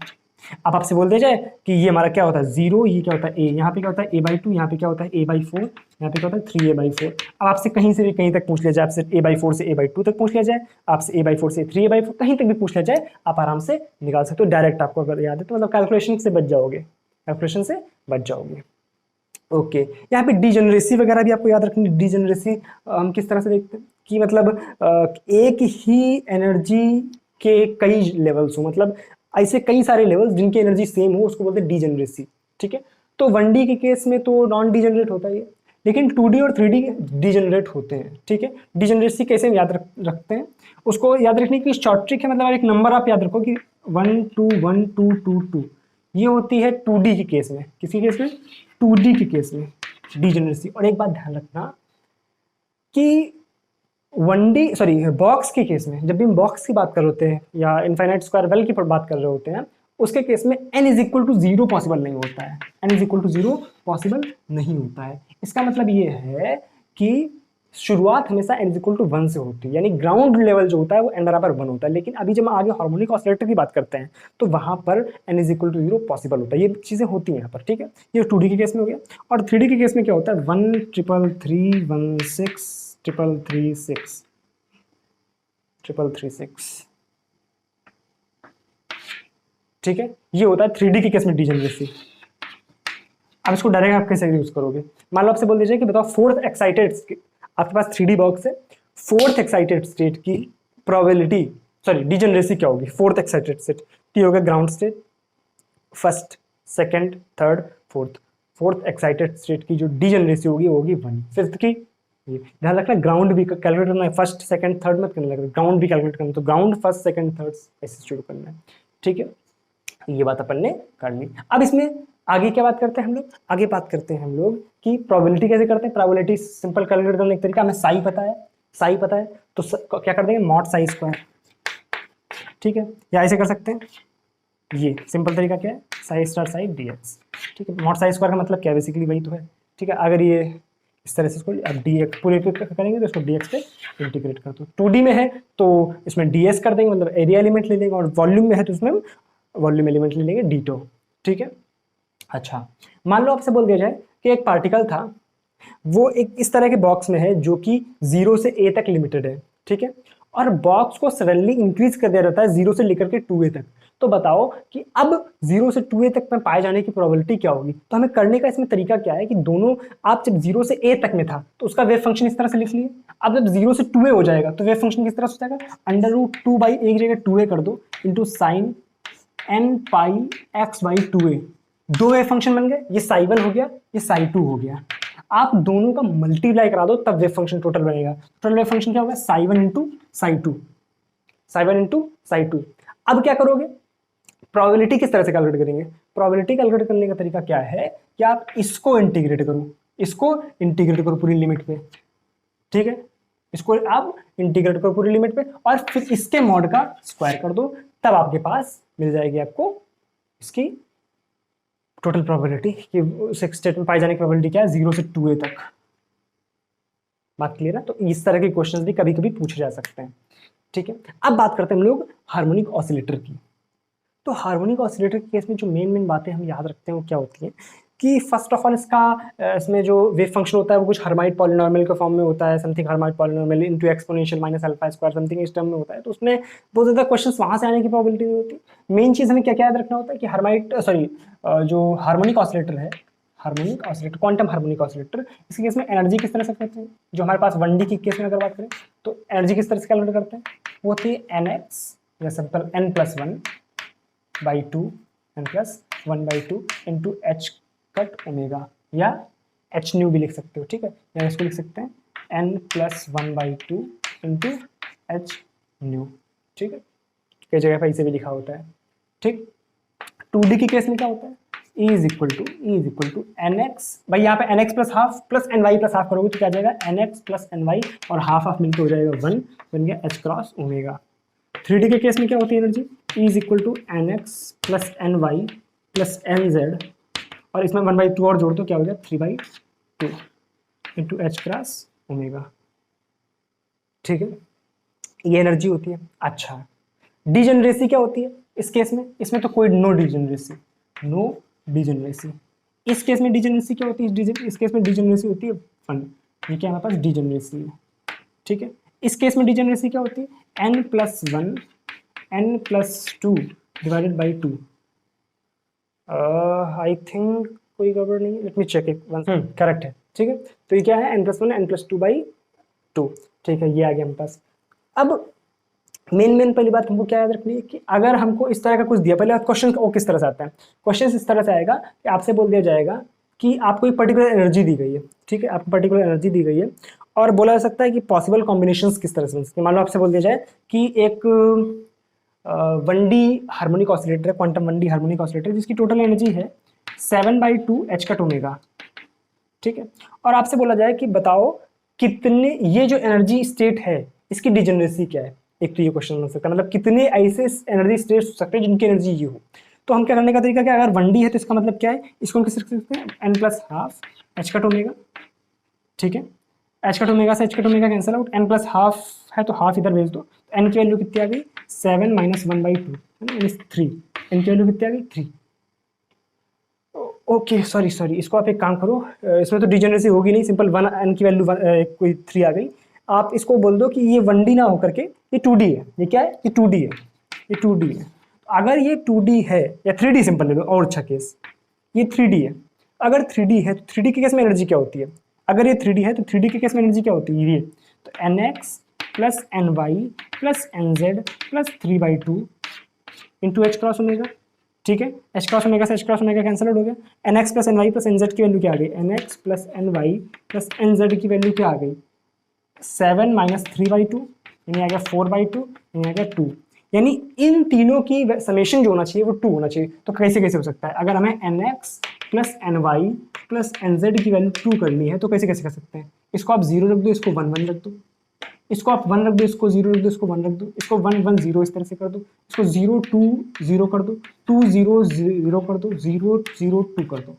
अब आपसे बोल दिया जाए कि ये हमारा क्या होता है 0, ये क्या होता है a, यहाँ पे क्या होता है a/2, यहाँ पे क्या होता है a/4, यहाँ पे क्या होता है 3a/4। अब आपसे कहीं से भी कहीं तक पूछ लिया जाए, आपसे a/4 से a/2 तक पूछ लिया जाए, आपसे a/4 से 3a/4 कहीं तक भी पूछ लिया जाए, आप आराम से निकाल सकते हो। डायरेक्ट आपको अगर याद है तो मतलब कैलकुलेशन से बच जाओगे, कैलकुलेशन से बच जाओगे। ओके, यहाँ पे डिजेनरेसी वगैरह भी आपको याद रखनी। डिजेनरेसी हम किस तरह से देखते हैं कि मतलब एक ही एनर्जी के कई लेवल्स हो, मतलब ऐसे कई सारे लेवल्स जिनकी एनर्जी सेम हो, उसको बोलते हैं डिजेनरेसी। ठीक है, तो 1D के केस में तो नॉन डिजेनरेट होता है, लेकिन 2D और 3D डिजेनरेट होते हैं। ठीक है, डिजेनरेसी कैसे याद रखते हैं, उसको याद रखने की शॉर्ट ट्रिक है, मतलब एक नंबर आप याद रखो कि 1 2 1 2 2 2, ये होती है 2D के केस में। किसी केस में, 2D के केस में डिजेनरेसी। और एक बात ध्यान रखना कि 1D सॉरी बॉक्स के केस में, जब भी हम बॉक्स की बात कर रहे होते हैं या इनफाइनाइट स्क्वायर वेल की बात कर रहे होते हैं, उसके केस में n is equal to 0 possible नहीं होता है, n is equal to 0 possible नहीं होता है। इसका मतलब ये है कि शुरुआत हमेशा n इज इक्वल टू 1 से होती है, यानी ग्राउंड लेवल जो होता है वो n बराबर 1 होता है। लेकिन अभी जब हम आगे हार्मोनिक ऑसिलेटर की बात करते हैं तो वहां पर n is equal to 0 possible होता है। ये चीजें होती हैं यहाँ पर। ठीक है, ये 2D के केस में हो गया। और 3D के केस में क्या होता है, 1 3 3 1 6 3 3 6 3 3 6। ठीक है, ये होता है 3D के केस में डिजेनरेसी। अब इसको डायरेक्ट आप कैसे यूज करोगे, मान लो आपसे बोल दीजिए कि बताओ फोर्थ एक्साइटेड, आपके पास 3D बॉक्स है, फोर्थ एक्साइटेड स्टेट की प्रोबेबिलिटी सॉरी डिजेनरेसी क्या होगी, फोर्थ एक्साइटेड स्टेट, टी हो गया ground state, first second third fourth excited state की जो डिजेनरेसी होगी वो होगी 1। फिफ्थ की ये ध्यान रखना, ग्राउंड भी कैलकुलेट करना है, फर्स्ट सेकंड थर्ड मत करने लगना, ग्राउंड भी कैलकुलेट करना है, तो ग्राउंड फर्स्ट सेकंड थर्ड ऐसे शुरू करना है, ठीक है। ये बात अपन ने कर ली। अब इसमें आगे क्या बात करते हैं हम लोग, आगे बात करते हैं हम लोग कि प्रोबेबिलिटी कैसे करते हैं। प्रोबेबिलिटी सिंपल कैलकुलेट करने का तरीका, हमें साई पता है, साई पता है तो क्या कर देंगे, मॉड साई स्क्वायर, ठीक है, या ऐसे कर सकते हैं, ये सिंपल तरीका क्या है, साई स्टार साई dx, ठीक है। मॉड साई स्क्वायर का मतलब क्या है, बेसिकली वही तो है, ठीक है। अगर ये इस तरह से इसको अब dx पूरे करेंगे तो इसको dx पे इंटीग्रेट कर दो, 2D में है तो इसमें ds कर देंगे, मतलब एरिया एलिमेंट ले लेंगे, और वॉल्यूम में है तो इसमें वॉल्यूम एलिमेंट ले लेंगे d2, ठीक है। अच्छा, मान लो आपसे बोल दिया जाए कि एक पार्टिकल था, वो एक इस तरह के बॉक्स में है जो कि 0 से a तक लिमिटेड है, ठीक है, और बॉक्स को सडनली इंक्रीज कर दिया जाता है 0 से लेकर के 2a तक। तो बताओ कि अब 0 से 2a तक में पाए जाने की प्रोबेबिलिटी क्या होगी। तो हमें करने का इसमें तरीका क्या है कि दोनों, आप जब 0 से a तक में था तो उसका वेव फंक्शन इस तरह से लिख लिए, अब जब 0 से 2a हो जाएगा तो वेव फंक्शन किस तरह से हो जाएगा, √2 बाई एक जगह 2a कर दो into sine n pi x by 2a, दो वेव फंक्शन बन गए, ये साई 1 हो गया, ये साई 2 हो गया। आप दोनों का मल्टीप्लाई करा दो तब वेव फंक्शन टोटल बनेगा। टोटल वेव फंक्शन क्या होगा, साई 1 इंटू साई 2, साई 1 इंटू साई 2। अब क्या करोगे, प्रोबेबिलिटी किस तरह से कैलकुलेट करेंगे, प्रोबेबिलिटी कैलकुलेट करने का तरीका क्या है कि आप इसको इंटीग्रेट करो, इसको इंटीग्रेट करो पूरी लिमिट पे, ठीक है, इसको आप इंटीग्रेट करो पूरी लिमिट पे और फिर इसके मॉड का स्क्वायर कर दो, तब आपके पास मिल जाएगी आपको इसकी टोटल प्रोबेबिलिटी कि उस स्टेट में पाई जाने की प्रोबेबिलिटी क्या है, 0 से 2a तक। बात क्लियर है। तो इस तरह के क्वेश्चंस भी कभी कभी पूछे जा सकते हैं, ठीक है। अब बात करते हैं हम लोग हार्मोनिक ऑसिलेटर की। तो हार्मोनिक ऑसिलेटर के केस में जो मेन बातें हम याद रखते हैं वो क्या होती हैं कि फर्स्ट ऑफ ऑल इसमें जो वेव फंक्शन होता है वो कुछ हार्माइट पॉलिनॉमियल के फॉर्म में होता है, something Hermite polynomial into exponential minus alpha square something इस टर्म में होता है। तो उसमें बहुत ज़्यादा क्वेश्चंस वहाँ से आने की प्रोबेबिलिटी नहीं होती। मेन चीज़ हमें क्या क्या याद रखना होता है कि जो हार्मोनिक ऑसिलेटर है, harmonic oscillator, quantum harmonic oscillator, इसके केस में एनर्जी किस तरह से करते हैं, जो हमारे पास 1D के केस में अगर बात करें तो एनर्जी किस तरह से कैलकुलेट करते हैं, वो होती है nx या simple n+1 by 2 n+1 by 2 into h cut omega, या एच न्यू भी लिख सकते हो, ठीक है, या इसको लिख सकते हैं n+1 by 2 into H new, ठीक है, कई जगह पर इसे भी लिखा होता है, ठीक। 2D के केस में क्या होता है, E is equal to nx, भाई यहाँ पे nx plus half plus ny plus half करोगे तो क्या जाएगा, nx प्लस ny और हाफ मिलकर हो जाएगा 1, बन गया h क्रॉस ओमेगा। 3D के केस में क्या होती है energy, E is equal to nx plus ny plus nz, और इसमें 1/2 और जोड़ दो क्या हो गया 3/2 इंटू एच क्रॉस ओमेगा, ठीक है, ये एनर्जी होती है। अच्छा, डिजेनरेसी क्या होती है इस केस में, इसमें तो कोई नो डिजेनरेसी, इस केस में डिजेनरेसी क्या होती है, इस केस में डिजेनरेसी होती है 1, ये क्या हमारे पास डिजेनरेसी है, ठीक है। इस केस में डिजेनरेसी क्या होती है, n+1 n+2 divided by 2, I think कोई गड़बड़ नहीं है, let me check it, correct है, ठीक है। तो ये क्या है, n+1 n+2 बाई 2, ठीक है, ये आ गया हमारे पास। अब मेन पहली बात हमको क्या याद रखनी है कि अगर हमको इस तरह का कुछ दिया, पहले क्वेश्चन वो किस तरह से आता है, क्वेश्चन इस तरह से आएगा कि आपसे बोल दिया जाएगा कि आपको एक पर्टिकुलर एनर्जी दी गई है, ठीक है, आपको पर्टिकुलर एनर्जी दी गई है और बोला जा सकता है कि पॉसिबल कॉम्बिनेशंस किस तरह से बन सकते हैं। मान लो आपसे बोल दिया जाए कि एक 1D हार्मोनिक ऑसिलेटर है, क्वांटम 1D हार्मोनिक ऑसिलेटर जिसकी टोटल एनर्जी है 7/2 एच कट ओमेगा, ठीक है, और आपसे बोला जाए कि बताओ कितने, ये जो एनर्जी स्टेट है इसकी डिजेनरेसी क्या है। एक तो ये क्वेश्चन बन सकता है, मतलब कितने ऐसे एनर्जी स्टेट्स हो सकते हैं जिनकी एनर्जी ये हो। तो हम क्या करने का तरीका क्या, अगर 1D है तो इसका मतलब क्या है, इसको हम किस रख सकते हैं, n+12 एच कट ओमेगा, ठीक है, एच कट ओमेगा से H cut omega cancel out, n+12 है तो हाफ इधर भेज दो, तो n की वैल्यू कितनी आ गई 7 - 1/2 है ना, 3, n की वैल्यू कितनी आ गई 3। ओके सॉरी इसको आप एक काम करो, इसमें तो डिजेनरेसी होगी नहीं, सिंपल 1 n की वैल्यू कोई 3 आ गई, आप इसको बोल दो कि ये 1D ना होकर के ये 2D है, ये क्या है, ये 2D है, ये 2D है। अगर ये 2D है या 3D सिंपल ले लो और अच्छा केस, ये 3D है, अगर 3D है तो 3D के केस में एनर्जी क्या होती है, अगर ये 3D है तो 3D के केस में एनर्जी क्या होती है, ये तो nx plus n y plus n z plus 3/2 into h cross omega. ठीक है, एच क्रॉस ओमेगा से h cross omega cancel out हो गया। N x plus n y plus n z की वैल्यू क्या आ गई, n x plus n y plus n z की वैल्यू क्या आ गई, 7 माइनस 3/2 यानी आ गया 4/2 यानी आ गया 2। यानी इन तीनों की समेशन जो होना चाहिए वो 2 होना चाहिए। तो कैसे कैसे हो सकता है, अगर हमें n x plus n y plus n z की वैल्यू 2 करनी है तो कैसे कैसे कर सकते हैं, इसको आप 0 रख दो, इसको 1 1 रख दो, इसको आप 1 रख दो, इसको 0 रख दो, इसको 1 रख दो, इसको 1 1 0 इस तरह से कर दो, इसको 0 2 0 कर दो, 2 0 0 कर दो, 0 0 2 कर दो।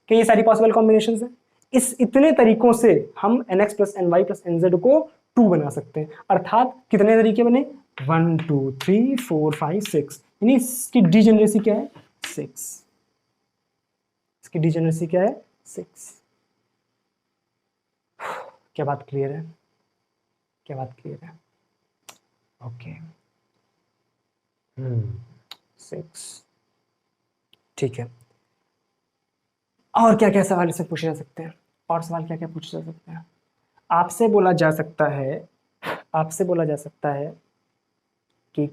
क्या ये सारी पॉसिबल कॉम्बिनेशन है? इस इतने तरीकों से हम n x plus n y plus n z को 2 बना सकते हैं। अर्थात कितने तरीके बने, 1 2 3 4 5 6, यानी इसकी डिजेनरेसी क्या है, 6। इसकी डिजेनरेसी क्या है, 6। क्या बात क्लियर है, क्या बात क्लियर है? ओके 6। ठीक है, और क्या क्या सवाल इससे पूछे जा सकते हैं, और सवाल क्या क्या पूछे जा सकते हैं? आपसे बोला जा सकता है, आपसे बोला जा सकता है कि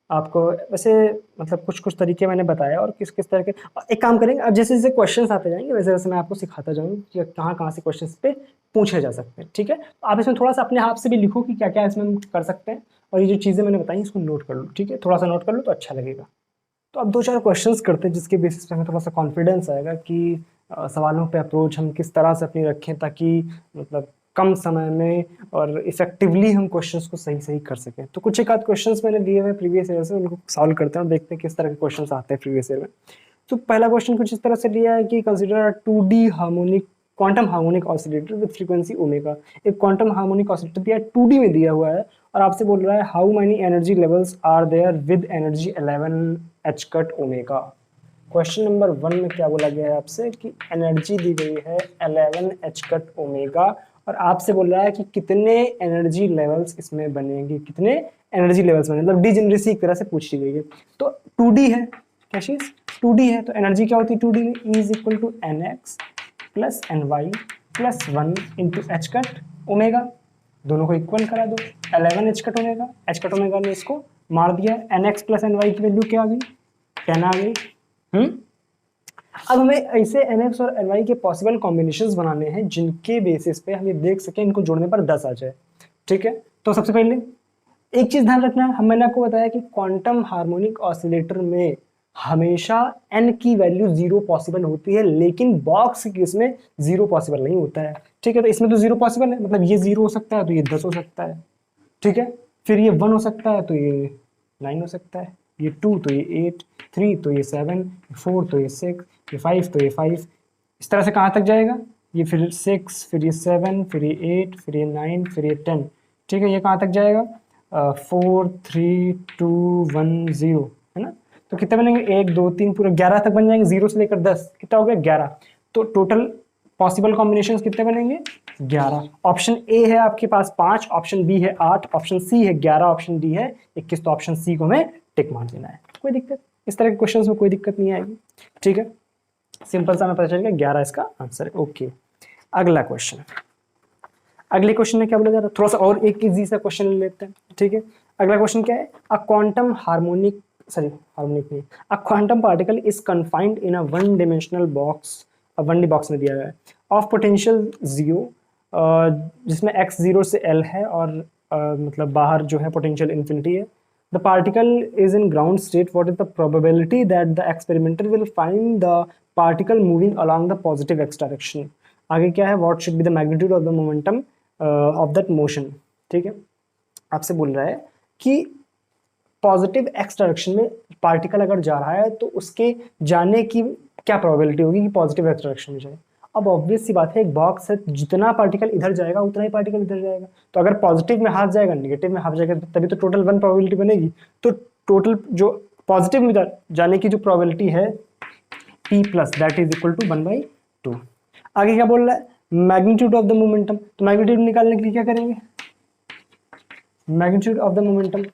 आपको वैसे मतलब कुछ कुछ तरीके मैंने बताया, और किस किस तरह के, एक काम करेंगे अब जैसे जैसे क्वेश्चंस आते जाएंगे वैसे वैसे मैं आपको सिखाता जाऊंगा कि कहाँ कहाँ से क्वेश्चंस पे पूछे जा सकते हैं। ठीक है, तो आप इसमें थोड़ा सा अपने हाथ से भी लिखो कि क्या क्या इसमें हम कर सकते हैं, और ये जो चीज़ें मैंने बताई इसको नोट कर लो। ठीक है, थोड़ा सा नोट कर लो तो अच्छा लगेगा। तो अब 2-4 क्वेश्चंस करते हैं जिसके बेसिस पे हमें थोड़ा सा कॉन्फिडेंस आएगा कि सवालों पे अप्रोच हम किस तरह से अपनी रखें ताकि मतलब कम समय में और इफेक्टिवली हम क्वेश्चंस को सही सही कर सकें। तो कुछ एक आध क्वेश्चंस मैंने दिए हुए प्रीवियस ईयर से, उनको सॉल्व करते हैं और देखते हैं किस तरह के क्वेश्चंस आते हैं प्रीवियस ईयर में। तो पहला क्वेश्चन कुछ इस तरह से लिया है कि consider 2D harmonic quantum harmonic oscillator with frequency omega. एक क्वांटम हार्मोनिक ऑसिलेटर दिया है, 2D में दिया हुआ है, और आपसे बोल रहा है how many energy levels are there with energy 11 h cut omega. Question number 1 में क्या बोला गया है आपसे कि एनर्जी दी गई है 11 एच कट ओमेगा, और आपसे बोल रहा है कि कितने एनर्जी लेवल्स इसमें बनेंगे, कितने एनर्जी लेवल्स बने, मतलब डिजेनरेसी एक तरह से पूछी गई है। तो 2D है, क्या चीज 2D है, तो एनर्जी क्या होती है 2D में, E is equal to n x plus n y plus 1 into h cut omega. दोनों को इक्वल करा दो, 11 h cut omega, h cut omega ने इसको मार दिया, n x plus n y की वैल्यू क्या आ गई, 10 आ गई। अब हमें ऐसे एन एक्स और एन वाई के पॉसिबल कॉम्बिनेशंस बनाने हैं जिनके बेसिस पे हम ये देख सकें इनको जोड़ने पर 10 आ जाए। ठीक है, तो सबसे पहले एक चीज ध्यान रखना है, मैंने आपको बताया कि क्वांटम हार्मोनिक ऑसिलेटर में हमेशा n की वैल्यू 0 पॉसिबल होती है, लेकिन बॉक्स के केस में 0 पॉसिबल नहीं होता है। ठीक है, तो इसमें तो 0 पॉसिबल है, मतलब ये 0 हो सकता है तो ये 10 हो सकता है। ठीक है, फिर ये 1 हो सकता है तो ये 9 हो सकता है, ये 2 तो ये 8, 3 तो ये 7, 4 तो ये 6, ये 5 तो ये 5, इस तरह से कहाँ तक जाएगा, ये फिर 6, फिर ये 7, फिर ये 8, फिर ये 9, फिर ये 10। ठीक है, ये कहाँ तक जाएगा, 4 3 2 1 0, है ना। तो कितने बनेंगे, 1 2 3 पूरे 11 तक बन जाएंगे, 0 से लेकर 10 कितना हो गया 11। तो टोटल पॉसिबल कॉम्बिनेशंस कितने बनेंगे 11। ऑप्शन ए है आपके पास 5, ऑप्शन बी है 8, ऑप्शन सी है 11, ऑप्शन डी है 21। तो ऑप्शन सी को हमें टिक मार देना है, कोई दिक्कत, इस तरह के क्वेश्चंस में कोई दिक्कत नहीं आएगी। ठीक है, सिंपल सा हमें पता चल गया 11 इसका आंसर है। ओके, अगला क्वेश्चन, अगले क्वेश्चन में क्या बोला जा रहा है, थोड़ा सा और एक इजी सा क्वेश्चन ले लेते हैं। ठीक है, अगला क्वेश्चन क्या है, a quantum harmonic sorry harmonic नहीं, a quantum particle is confined in a one dimensional box, 1D box में दिया गया है, ऑफ पोटेंशियल 0, जिसमें x 0 से l है और मतलब बाहर जो है पोटेंशियल इन्फिनिटी है। The particle is in ground state, what is the probability that the experimenter will find the particle moving along the positive x direction. आगे क्या है, what should be the magnitude of the momentum of that motion. ठीक है, आपसे बोल रहा है कि पॉजिटिव एक्स डायरेक्शन में पार्टिकल अगर जा रहा है तो उसके जाने की क्या प्रोबेबिलिटी होगी कि पॉजिटिव एक्स डायरेक्शन में जाए। अब ऑब्वियस सी बात है, एक बॉक्स है, जितना पार्टिकल इधर जाएगा उतना ही पार्टिकल इधर जाएगा, तो अगर पॉजिटिव में हाफ जाएगा नेगेटिव में हाफ जाएगा तभी तो टोटल 1 प्रोबेबिलिटी बनेगी। तो टोटल जो पॉजिटिव में जाने की जो प्रोबेबिलिटी है p plus that is equal to 1/2। आगे क्या बोल रहा है, मैग्नीट्यूड ऑफ द मोमेंटम, तो मैग्नीट्यूड निकालने के लिए क्या करेंगे, मैग्नीट्यूड ऑफ द मोमेंटम।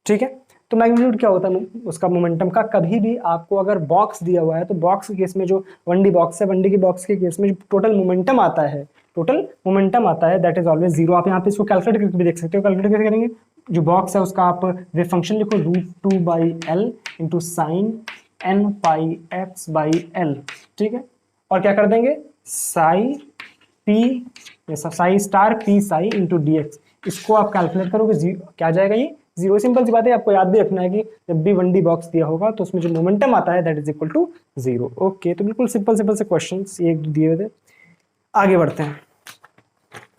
ठीक है, तो मैग्नीट्यूड क्या होता है उसका मोमेंटम का, कभी भी आपको अगर बॉक्स दिया हुआ है तो बॉक्स के केस में जो 1D बॉक्स है, 1D की बॉक्स के केस में जो टोटल मोमेंटम आता है दैट इज ऑलवेज जीरो। आप यहाँ पे इसको कैलकुलेट करके भी देख सकते हो। कैलकुलेट कैसे करेंगे, जो बॉक्स है उसका आप वेव फंक्शन लिखो √2/L into sine n πx/L, ठीक है, और क्या कर देंगे Sai star P Sai into dx, इसको आप कैलकुलेट करोगे क्या जाएगा ये जीरो। सिंपल सी बात है, आपको याद भी रखना है कि जब भी 1D बॉक्स दिया होगा तो उसमें जो मोमेंटम आता है that is equal to zero. Okay, तो बिल्कुल सिंपल से क्वेश्चन ये दिए हुए थे। आगे बढ़ते हैं,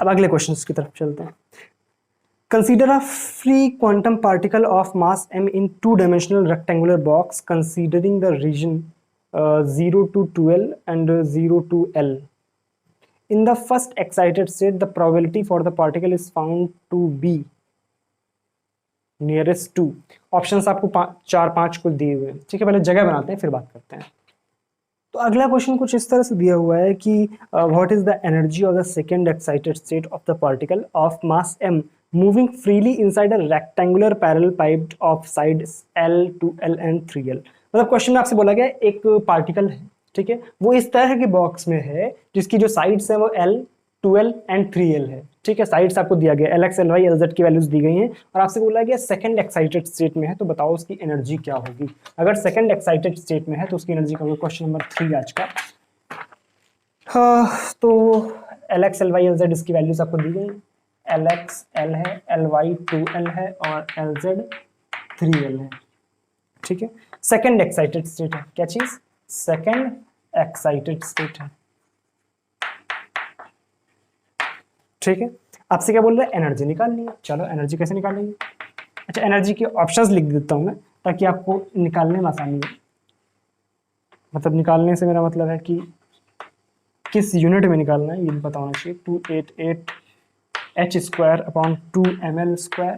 अब अगले क्वेश्चन की तरफ चलते हैं। Consider a free quantum particle of mass m in 2-dimensional rectangular box considering the region 0 to 2L and 0 to L. In the first excited state, the probability for the particle is found to be nearest to. Options आपको 4-5 कुछ दिए हुए हैं, ठीक है, पहले जगह बनाते हैं फिर बात करते हैं। तो अगला क्वेश्चन कुछ इस तरह से दिया हुआ है कि what is the energy of the second excited state of the particle of mass m moving freely inside a rectangular parallel pipe of sides L, 2L and 3L। मतलब क्वेश्चन में आपसे बोला गया एक पार्टिकल है, ठीक है, वो इस तरह के बॉक्स में है जिसकी जो साइड्स है वो L, 2L and 3L है, ठीक है। साइड्स आपको दिया गया LX, LY, LZ की वैल्यूज दी गई हैं और आपसे बोला गया सेकंड एक्साइटेड स्टेट में है तो बताओ उसकी एनर्जी क्या होगी। अगर सेकंड एक्साइटेड स्टेट में है तो उसकी एनर्जी क्या होगी। क्वेश्चन नंबर 3 आज का। तो LX, LY, LZ इसकी वैल्यूज आपको दी गई। LX L है, LY 2L है और LZ 3L है, ठीक है। सेकंड एक्साइटेड स्टेट है, क्या चीज, सेकंड एक्साइटेड स्टेट है, ठीक है। आपसे क्या बोल रहा है, एनर्जी निकालनी है। चलो एनर्जी कैसे निकालेंगे। अच्छा, एनर्जी के ऑप्शंस लिख देता हूं मैं ताकि आपको निकालने में आसानी हो। मतलब निकालने से मेरा मतलब है कि किस यूनिट में निकालना है ये पता होना चाहिए। 288 h² / 2 ml²,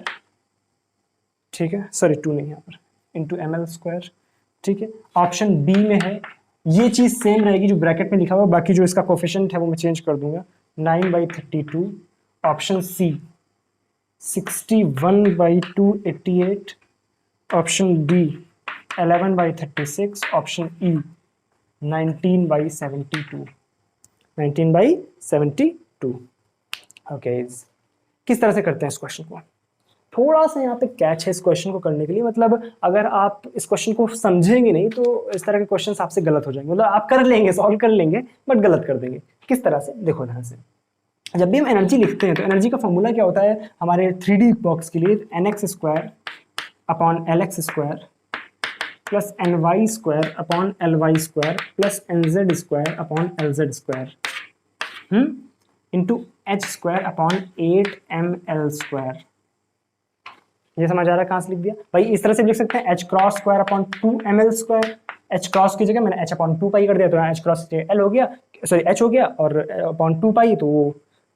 ठीक है, सॉरी 2 नहीं यहाँ पर, इंटू ml², ठीक है। ऑप्शन बी में है, ये चीज सेम रहेगी जो ब्रैकेट में लिखा हुआ, बाकी जो इसका कोफिशिएंट है वो मैं चेंज कर दूंगा। 9/32। Option C 61/288। Option D 11/36। Option E 19/72। 19/72। Okay, किस तरह से करते हैं इस क्वेश्चन को। थोड़ा सा यहाँ पे कैच है इस क्वेश्चन को करने के लिए, मतलब अगर आप इस क्वेश्चन को समझेंगे नहीं तो इस तरह के क्वेश्चन आपसे गलत हो जाएंगे। मतलब आप कर लेंगे, सॉल्व कर लेंगे, बट गलत कर देंगे। किस तरह से, देखो ध्यान से। जब भी हम एनर्जी लिखते हैं तो एनर्जी का फॉर्मूला क्या होता है हमारे 3D बॉक्स के लिए, nx² / lx² plus ny² / ly² plus nz² / lz² into h² / 8ml²। ये समझ आ रहा है कहां से लिख दिया भाई। इस तरह से लिख सकते हैं h×² / 2ml²। h क्रॉस की जगह मैंने h/2π कर दिया तो h क्रॉस l हो गया, सॉरी h हो गया, और (2π) तो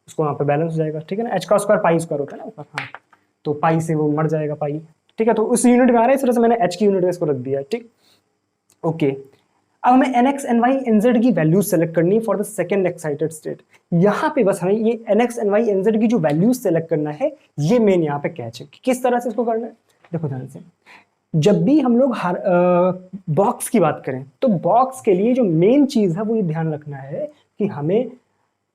उसको वहाँ पे बैलेंस हो जाएगा, ठीक है ना। h² π² होता है ना ऊपर, हाँ, तो पाई से वो मर जाएगा पाई, ठीक है। तो उस यूनिट में आ रहा है, इस तरह से मैंने h की यूनिट में इसको रख दिया, ठीक। ओके, अब हमें nx, ny, nz की वैल्यूज सेलेक्ट करनी है for the second excited state. यहाँ पे बस हमें ये nx, ny, nz की जो वैल्यूज सेलेक्ट करना है, ये मेन यहाँ पे कैच है। किस तरह से इसको करना है, देखो ध्यान से। जब भी हम लोग बॉक्स की बात करें तो बॉक्स के लिए जो मेन चीज है वो ये ध्यान रखना है कि हमें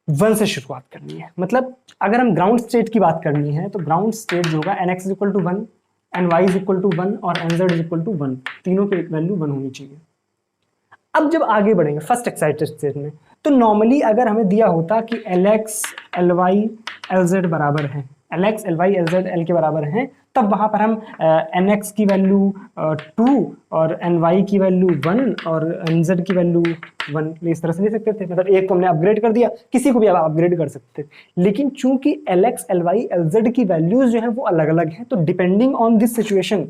1 से शुरुआत करनी है। मतलब अगर हम ग्राउंड स्टेट की बात करनी है तो ग्राउंड स्टेट जो होगा nx = 1, ny = 1 और nz = 1, तीनों की वैल्यू 1 होनी चाहिए। अब जब आगे बढ़ेंगे फर्स्ट एक्साइटेड स्टेट में, तो नॉर्मली अगर हमें दिया होता कि LX, LY, LZ बराबर है, LX, LY, LZ L के बराबर हैं, तब वहां पर हम NX की वैल्यू 2 और NY की वैल्यू 1 और NZ की वैल्यू 1 इस तरह से ले सकते थे। मतलब एक को हमने अपग्रेड कर दिया, किसी को भी आप अपग्रेड कर सकते थे। लेकिन चूंकि LX, LY, LZ की वैल्यूज जो है वो अलग अलग है, तो डिपेंडिंग ऑन दिस सिचुएशन,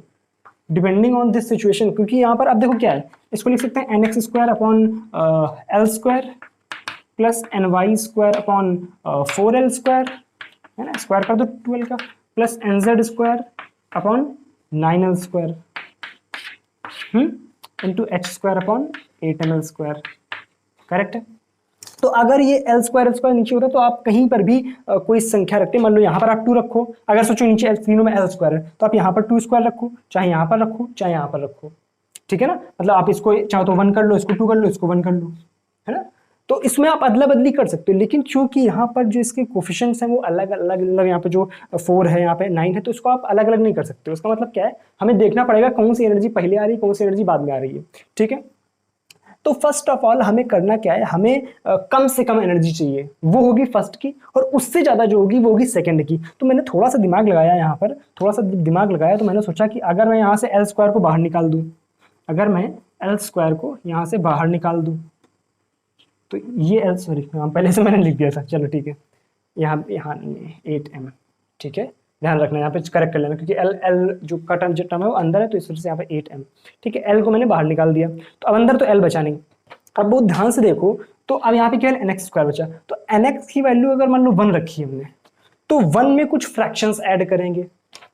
क्योंकि यहाँ पर आप देखो क्या है, इसको लिख सकते हैं nx² / l² plus ny² / 4l², है ना, स्क्वायर कर दो 12 का, plus nz² / 9l² into h² / 8ml²। Correct है। तो अगर ये एल स्क्वायर नीचे हो रहा है तो आप कहीं पर भी कोई संख्या रखते हैं, मान लो यहाँ पर आप 2 रखो, अगर सोचो नीचे एल तीनों में एल स्क्वायर है तो आप यहाँ पर 2 स्क्वायर रखो, चाहे यहाँ पर रखो चाहे यहाँ पर रखो, ठीक है ना। मतलब आप इसको चाहो तो 1 कर लो, इसको 2 कर लो, इसको 1 कर लो, है ना। तो इसमें आप अदला बदली कर सकते हो, लेकिन क्योंकि यहाँ पर जो इसके कोफिशिएंट्स हैं वो अलग अलग, मतलब यहाँ पे जो 4 है, यहाँ पे 9 है, तो इसको आप अलग अलग नहीं कर सकते। उसका मतलब क्या है, हमें देखना पड़ेगा कौन सी एनर्जी पहले आ रही है, कौन सी एनर्जी बाद में आ रही है, ठीक है। तो फर्स्ट ऑफ ऑल हमें करना क्या है, हमें कम से कम एनर्जी चाहिए, वो होगी फर्स्ट की, और उससे ज्यादा जो होगी वो होगी सेकंड की। तो मैंने थोड़ा सा दिमाग लगाया, यहाँ पर थोड़ा सा दिमाग लगाया, तो मैंने सोचा कि अगर मैं यहाँ से एल स्क्वायर को बाहर निकाल दूं, अगर मैं एल स्क्वायर को यहाँ से बाहर निकाल दूं, तो ये एल, सॉरी पहले से मैंने लिख दिया था, चलो ठीक है, यहाँ यहाँ 8m, ठीक है, ध्यान रखना, यहाँ पे करेक्ट कर लेना, क्योंकि एल एल जो का टर्म है वो अंदर है, तो इस वजह से यहाँ पे 8m, ठीक है। एल को मैंने बाहर निकाल दिया, तो अब अंदर तो एल बचा नहीं। अब बहुत ध्यान से देखो, तो अब यहाँ पे केवल nx स्क्वायर बचा, तो nx की वैल्यू अगर मान लो 1 रखी है हमने, तो 1 में कुछ फ्रैक्शंस ऐड करेंगे,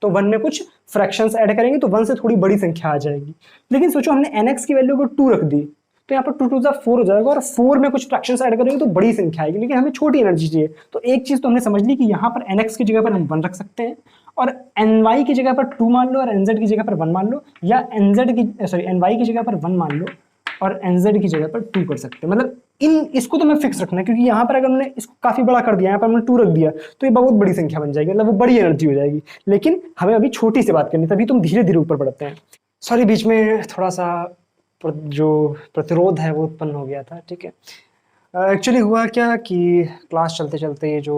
तो 1 में कुछ फ्रैक्शंस ऐड करेंगे तो 1 से थोड़ी बड़ी संख्या आ जाएगी। लेकिन सोचो हमने nx की वैल्यू को 2 रख दी, तो यहाँ पर 2 2 4 हो जाएगा, और 4 में कुछ फ्रैक्शंस ऐड करेंगे तो बड़ी संख्या आएगी, लेकिन हमें छोटी एनर्जी चाहिए। तो एक चीज तो हमने समझ ली कि यहाँ पर nx की जगह पर हम 1 रख सकते हैं, और ny की जगह पर 2 मान लो, और nz की जगह पर 1 मान लो, या ny की जगह पर 1 मान लो और nz की जगह पर 2 कर सकते हैं। मतलब इसको तो मैं फिक्स रखना है, क्योंकि यहाँ पर अगर हमने इसको काफी बड़ा कर दिया, यहाँ पर हमने 2 रख दिया, तो ये बहुत बड़ी संख्या बन जाएगी, मतलब वो बड़ी एनर्जी हो जाएगी। लेकिन हमें अभी छोटी से बात करनी, तभी तुम धीरे धीरे ऊपर बढ़ते हैं। सॉरी, बीच में थोड़ा सा जो प्रतिरोध है वो उत्पन्न हो गया था, ठीक है। एक्चुअली हुआ क्या कि क्लास चलते चलते ये जो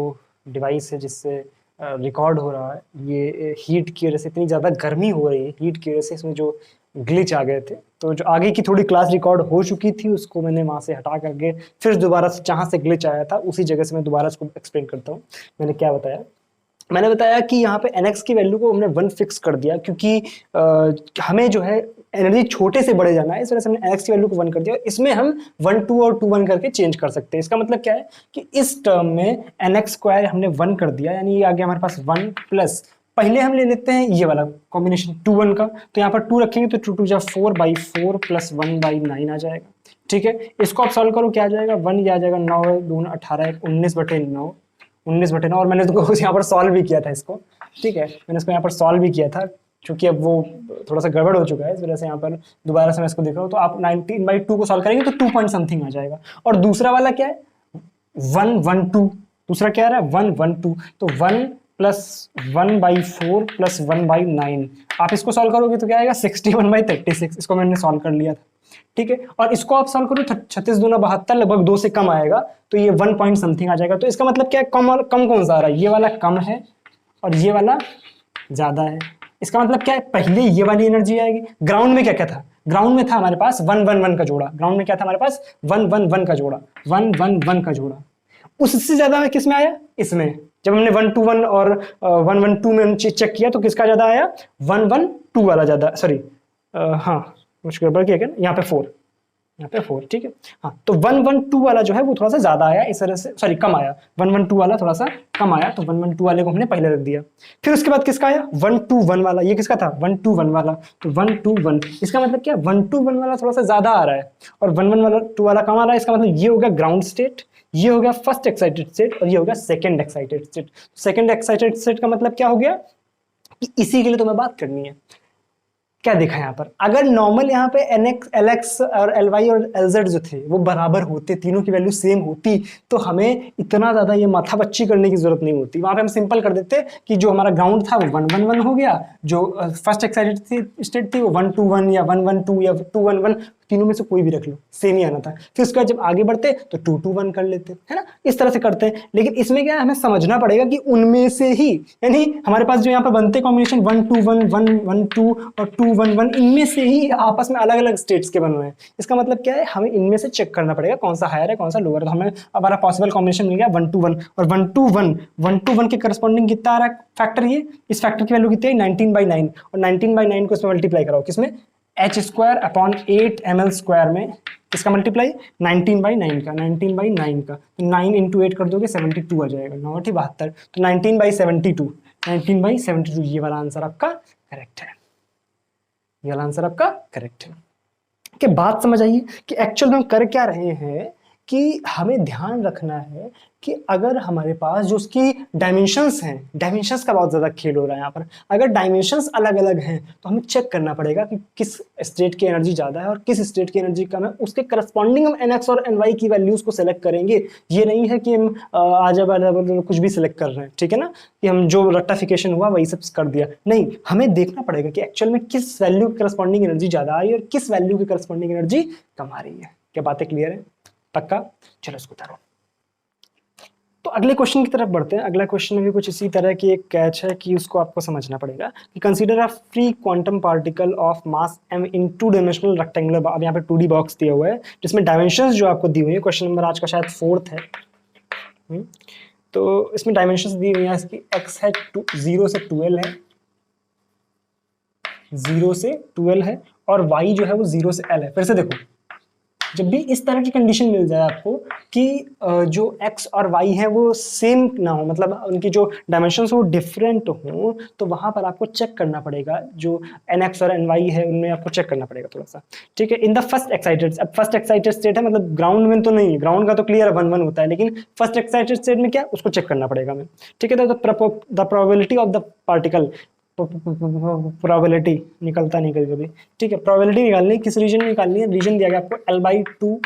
डिवाइस है जिससे रिकॉर्ड हो रहा है, ये हीट की वजह से, इतनी ज़्यादा गर्मी हो रही है, हीट की वजह से इसमें जो ग्लिच आ गए थे, तो जो आगे की थोड़ी क्लास रिकॉर्ड हो चुकी थी उसको मैंने वहाँ से हटा करके फिर दोबारा से जहाँ से ग्लिच आया था उसी जगह से मैं दोबारा इसको एक्सप्लेन करता हूँ। मैंने क्या बताया, मैंने बताया कि यहाँ पे nx की वैल्यू को हमने 1 फिक्स कर दिया, क्योंकि हमें जो है एनर्जी छोटे से बड़े जाना है, इस वजह से हमने nx की वैल्यू को 1 कर दिया। इसमें हम 1 2 और 2 1 करके चेंज कर सकते हैं। इसका मतलब क्या है कि इस टर्म में nx स्क्वायर हमने 1 कर दिया, यानी ये आ गया हमारे पास 1 प्लस, पहले हम ले लेते हैं ये वाला कॉम्बिनेशन 2 1 का, तो यहाँ पर 2 रखेंगे तो 2 2 4/4 प्लस 1/9 आ जाएगा, ठीक है। इसको आप सॉल्व करो, क्या आ जाएगा, 1 ये आ जाएगा, 9 2 18 19/9, 19/9, और मैंने तो यहाँ पर सॉल्व भी किया था इसको, ठीक है, मैंने इसको यहाँ पर सॉल्व भी किया था, क्योंकि अब वो थोड़ा सा गड़बड़ हो चुका है, इस वजह से यहाँ पर दोबारा से मैं इसको देख रहा हूँ। तो आप 19/2 को सॉल्व करेंगे तो 2 पॉइंट समथिंग आ जाएगा। और दूसरा वाला क्या है, 1 1 2, दूसरा क्या आ रहा है 1 1 2, तो 1 प्लस 1/4 प्लस 1/9, आप इसको सॉल्व करोगे तो क्या आएगा 61/36, इसको मैंने सॉल्व कर लिया था, ठीक है। और इसको आप सॉल्व करो 36 दूना 72, लगभग 2 से कम आएगा, तो ये 1 पॉइंट समथिंग आ जाएगा। तो इसका मतलब क्या है, कम और कम कौन सा आ रहा है, ये वाला कम है और ये वाला ज्यादा है। इसका मतलब क्या है, पहले ये वाली एनर्जी आएगी। ग्राउंड में क्या क्या था, ग्राउंड में था हमारे पास 1 1 1 का जोड़ा, ग्राउंड में क्या था हमारे पास 1 1 1 का जोड़ा, 1 1 1 का जोड़ा। उससे ज्यादा में किस में आया, इसमें जब हमने 1 2 1 और 1 1 2 में चेक किया तो किसका ज्यादा आया, 1 1 2 वाला ज्यादा, सॉरी हाँ कुछ गड़बड़ किया क्या, यहाँ पे 4, यहाँ पे 4, ठीक है। हाँ, तो 1 1 2 वाला जो है वो थोड़ा सा ज्यादा आया, इस तरह से, सॉरी कम आया, 1 1 2 वाला थोड़ा सा कम आया, तो 1 1 2 वाले को हमने पहले रख दिया। फिर उसके बाद किसका आया 1 2 1 वाला, ये किसका था 1 2 1 वाला, तो 1 2 1, इसका मतलब क्या 1 2 1 वाला थोड़ा सा ज्यादा आ रहा है और 1 1 वाला 2 वाला कम आ रहा है। इसका मतलब ये हो गया ग्राउंड स्टेट, ये हो गया फर्स्ट एक्साइटेड स्टेट, और ये हो गया second excited state. Second excited state का मतलब क्या हो गया कि इसी के लिए तुम्हें बात करनी है। क्या देखा यहाँ पर, अगर नॉर्मल यहाँ पे nx lx और ly और lz जो थे वो बराबर होते, तीनों की वैल्यू सेम होती, तो हमें इतना ज्यादा ये माथा बच्ची करने की जरूरत नहीं होती। वहां पे हम सिंपल कर देते कि जो हमारा ग्राउंड था वो 1 1 1 हो गया, जो फर्स्ट एक्साइटेड स्टेट थी वो 1 2 1 या 1 1 2 या 2 1 1, तीनों में से कोई भी रख लो, सेम ही आना था। फिर उसके बाद जब आगे बढ़ते तो 2 2 1 कर लेते, है ना, इस तरह से करते हैं। लेकिन इसमें क्या है, हमें समझना पड़ेगा कि उनमें से ही, यानी हमारे पास जो यहाँ पर बनते कॉम्बिनेशन 1 2 1 1 1 2 और 2 1 1, इनमें से ही आपस में अलग अलग स्टेट्स के बने हुए हैं। इसका मतलब क्या है, हमें इनमें से चेक करना पड़ेगा कौन सा हायर है कौन सा लोअर है। तो हमें हमारा पॉसिबल कॉम्बिनेशन मिल गया 1 2 1, और 1 2 1 1 2 1 के करस्पॉन्डिंग कितना आ रहा है फैक्टर, ये इस फैक्टर की वैल्यू कितनी है 19/9, और 19/9 को इसमें मल्टीप्लाई कराओ किसमें, h²/8 ml² में, किसका मल्टीप्लाई 19/9 का, 19/9 का, तो 9 × 8 कर दोगे 72 आ जाएगा, 9 8 72, तो 19/72, 19/72 ये वाला आंसर आपका करेक्ट है, ये वाला आंसर आपका करेक्ट है। कि बात समझ आइए कि एक्चुअल में हम कर क्या रहे हैं कि हमें ध्यान रखना है कि अगर हमारे पास जो उसकी डायमेंशंस हैं, डायमेंशंस का बहुत ज़्यादा खेल हो रहा है यहाँ पर। अगर डायमेंशंस अलग अलग हैं तो हमें चेक करना पड़ेगा कि किस स्टेट की एनर्जी ज़्यादा है और किस स्टेट की एनर्जी कम है। उसके करस्पॉन्डिंग हम NX और NY की वैल्यूज़ को सेलेक्ट करेंगे। ये नहीं है कि हम कुछ भी सिलेक्ट कर रहे हैं, ठीक है ना, कि हम जो रेक्टिफिकेशन हुआ वही सब कर दिया। नहीं, हमें देखना पड़ेगा कि एक्चुअल में किस वैल्यू के करस्पॉन्डिंग एनर्जी ज़्यादा आ रही है और किस वैल्यू की करस्पॉन्डिंग एनर्जी कम आ रही है। क्या बातें क्लियर है? पक्का? चलो इसको उतारो। तो अगले क्वेश्चन की तरफ बढ़ते हैं। अगला क्वेश्चन में भी कुछ इसी तरह की एक कैच है कि उसको आपको समझना पड़ेगा कि consider a free quantum particle of mass m in 2 dimensional rectangular. अब यहाँ पे 2D बॉक्स दिया हुआ है जिसमें डायमेंशंस जो आपको दी हुई है, क्वेश्चन नंबर आज का शायद 4th है। तो इसमें डायमेंशंस दी हुई है, इसकी x है 0 से 12 है, 0 से 12 है, और y जो है वो 0 से l है। फिर से देखो, जब भी इस तरह की कंडीशन मिल जाए आपको कि जो x और y है वो सेम ना हो, मतलब उनकी जो डायमेंशंस वो डिफरेंट हो, तो वहां पर आपको चेक करना पड़ेगा जो NX और NY है उनमें आपको चेक करना पड़ेगा थोड़ा सा, ठीक है। इन द फर्स्ट एक्साइटेड, अब फर्स्ट एक्साइटेड स्टेट है, मतलब ग्राउंड में तो नहीं है, ग्राउंड का तो क्लियर 1-1 होता है, लेकिन फर्स्ट एक्साइटेड स्टेट में क्या उसको चेक करना पड़ेगा हमें, ठीक है। तो the probability of the particle, probability निकलता नहीं कभी कभी, ठीक है। प्रोबेबिलिटी निकालनी है, किस रीजन में निकालनी है? रीजन दिया गया आपको L/2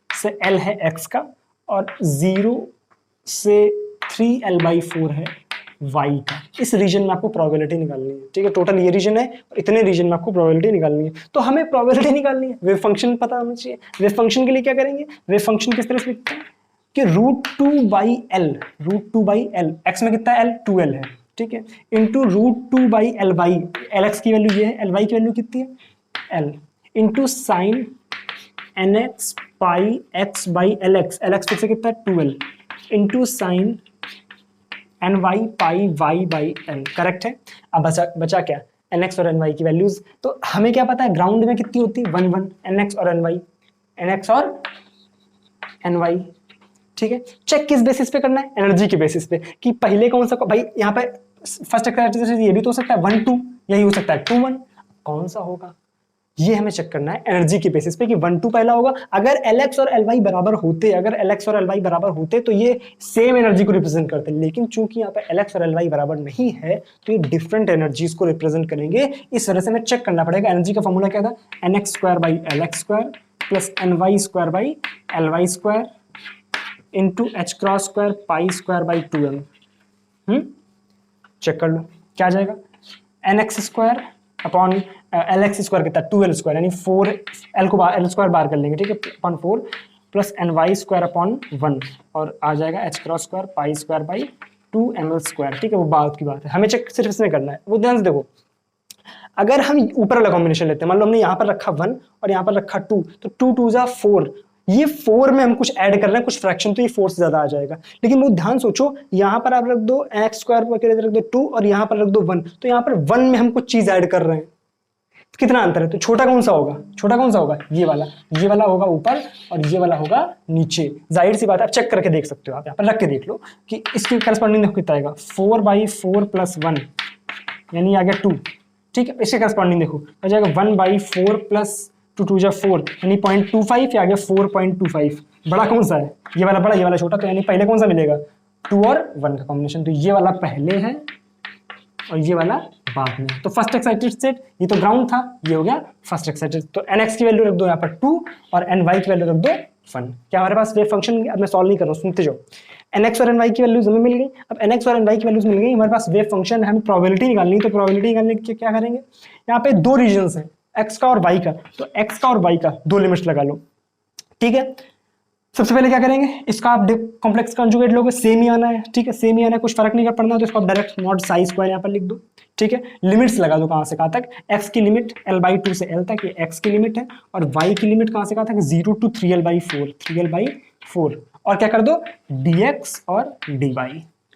से L है x का, और 0 से 3L/4 है y का। इस रीजन में आपको प्रोबेबिलिटी निकालनी है, ठीक है। टोटल ये रीजन है और इतने रीजन में आपको प्रोबेबिलिटी निकालनी है। तो हमें प्रोबेबिलिटी निकालनी है, वेव फंक्शन पता होना चाहिए। वेव फंक्शन के लिए क्या करेंगे? वेव फंक्शन किस तरह से लिखते हैं कि √2/L, √2/L, x में कितना L? 2L है, ठीक है, इंटू √2/Ly, Lx की वैल्यू ये है, Ly की वैल्यू कितनी है? L, इंटू साइन NX पाई x/Lx, Lx फिर से कितना है? 2L, इंटू साइन NY पाई y/L, करेक्ट है। अब बचा क्या? NX और NY की वैल्यूज। तो हमें क्या पता है ग्राउंड में कितनी होती है? 1-1, NX और NY, ठीक है। चेक किस बेसिस पे करना है? एनर्जी के बेसिस पे, कि पहले कौन सा, भाई यहाँ पे फर्स्ट एक्साइटेशन ये भी तो हो सकता है 1-2, यही हो सकता है 2-1, कौन सा होगा ये हमें चेक करना है एनर्जी के बेसिस पे कि 1-2 पहला होगा। अगर Lx और Ly बराबर होते, अगर Lx और Ly बराबर होते तो ये सेम एनर्जी को रिप्रेजेंट करते, लेकिन चूंकि यहाँ पे Lx और Ly बराबर नहीं है तो ये डिफरेंट एनर्जीज को रिप्रेजेंट करेंगे। इस तरह से हमें चेक करना पड़ेगा। एनर्जी का फॉर्मूला क्या था? NX2/Lx2 plus NY2/Ly2 into h² π²/2m। Check कर लो क्या आ जाएगा? NX² अपॉन LX² कितना? 2L², यानी 4L को L² बार कर लेंगे, ठीक है, अपॉन 4 प्लस NY² अपॉन 1, और आ जाएगा h² π²/2ml², ठीक है। वो बात की बात है, हमें चेक सिर्फ इसमें करना है। वो ध्यान से देखो, अगर हम ऊपर वाला कॉम्बिनेशन लेते हैं, मान लो हमने यहाँ पर रखा 1 और यहाँ पर रखा 2, तो 2 2 जा 4, ये 4 में हम कुछ ऐड कर रहे हैं, कुछ फ्रैक्शन, तो ये 4 से ज्यादा आ जाएगा। लेकिन वो ध्यान सोचो, यहाँ पर आप रख दो x² रख दो 2 और यहाँ पर रख दो 1, तो यहाँ पर 1 में हम कुछ चीज ऐड कर रहे हैं, तो कितना अंतर है? तो छोटा कौन सा होगा? छोटा कौन सा होगा? ये वाला होगा ऊपर और ये वाला होगा नीचे। जाहिर सी बात है, आप चेक करके देख सकते हो, आप यहाँ पर रख के देख लो कि इसके करस्पॉन्डिंग देखो कितना आएगा, 4/4 प्लस 1 यानी आ गया 2, ठीक है। इसके करस्पॉन्डिंग देखो आ जाएगा 1/4 प्लस 2 2 जा 4 यानी 0.25, आ गया 4.25। बड़ा कौन सा है? ये वाला बड़ा, ये वाला छोटा, तो यानी पहले कौन सा मिलेगा? 2 और 1 का कॉम्बिनेशन, तो ये वाला पहले है और ये वाला बाद में। तो फर्स्ट एक्साइटेड स्टेट, ये तो ग्राउंड था, ये हो गया फर्स्ट एक्साइटेड। तो NX की वैल्यू रख दो यहाँ पर 2 और NY की वैल्यू रख दो 1। क्या हमारे पास वेव फंक्शन, अब मैं सॉल्व नहीं कर रहा हूँ, सुनते जाओ। NX और NY की वैल्यूज हमें मिल गई। अब NX और NY की वैल्यूज मिल गई, हमारे पास वेव फंक्शन है, हमें प्रोबेबिलिटी निकालनी है। तो प्रोबेबिलिटी निकालने के क्या करेंगे? यहाँ पे 2 रीजन है, x का और y का, तो x का और y का 2 लिमिट्स लगा लो, ठीक है। सबसे पहले क्या करेंगे? इसका आप कॉम्प्लेक्स कंजुगेट लोगे, सेम ही आना है, ठीक है, सेम ही आना है, कुछ फर्क नहीं कर पड़ना, तो इसको आप डायरेक्ट मॉड साई² यहाँ पर लिख दो, ठीक है। लिमिट्स लगा दो, कहां से कहां तक? x की लिमिट L/2 से L तक, ये x की लिमिट है, और y की लिमिट कहां से कहां तक? 0 to 3L/4, और क्या कर दो? dx और dy।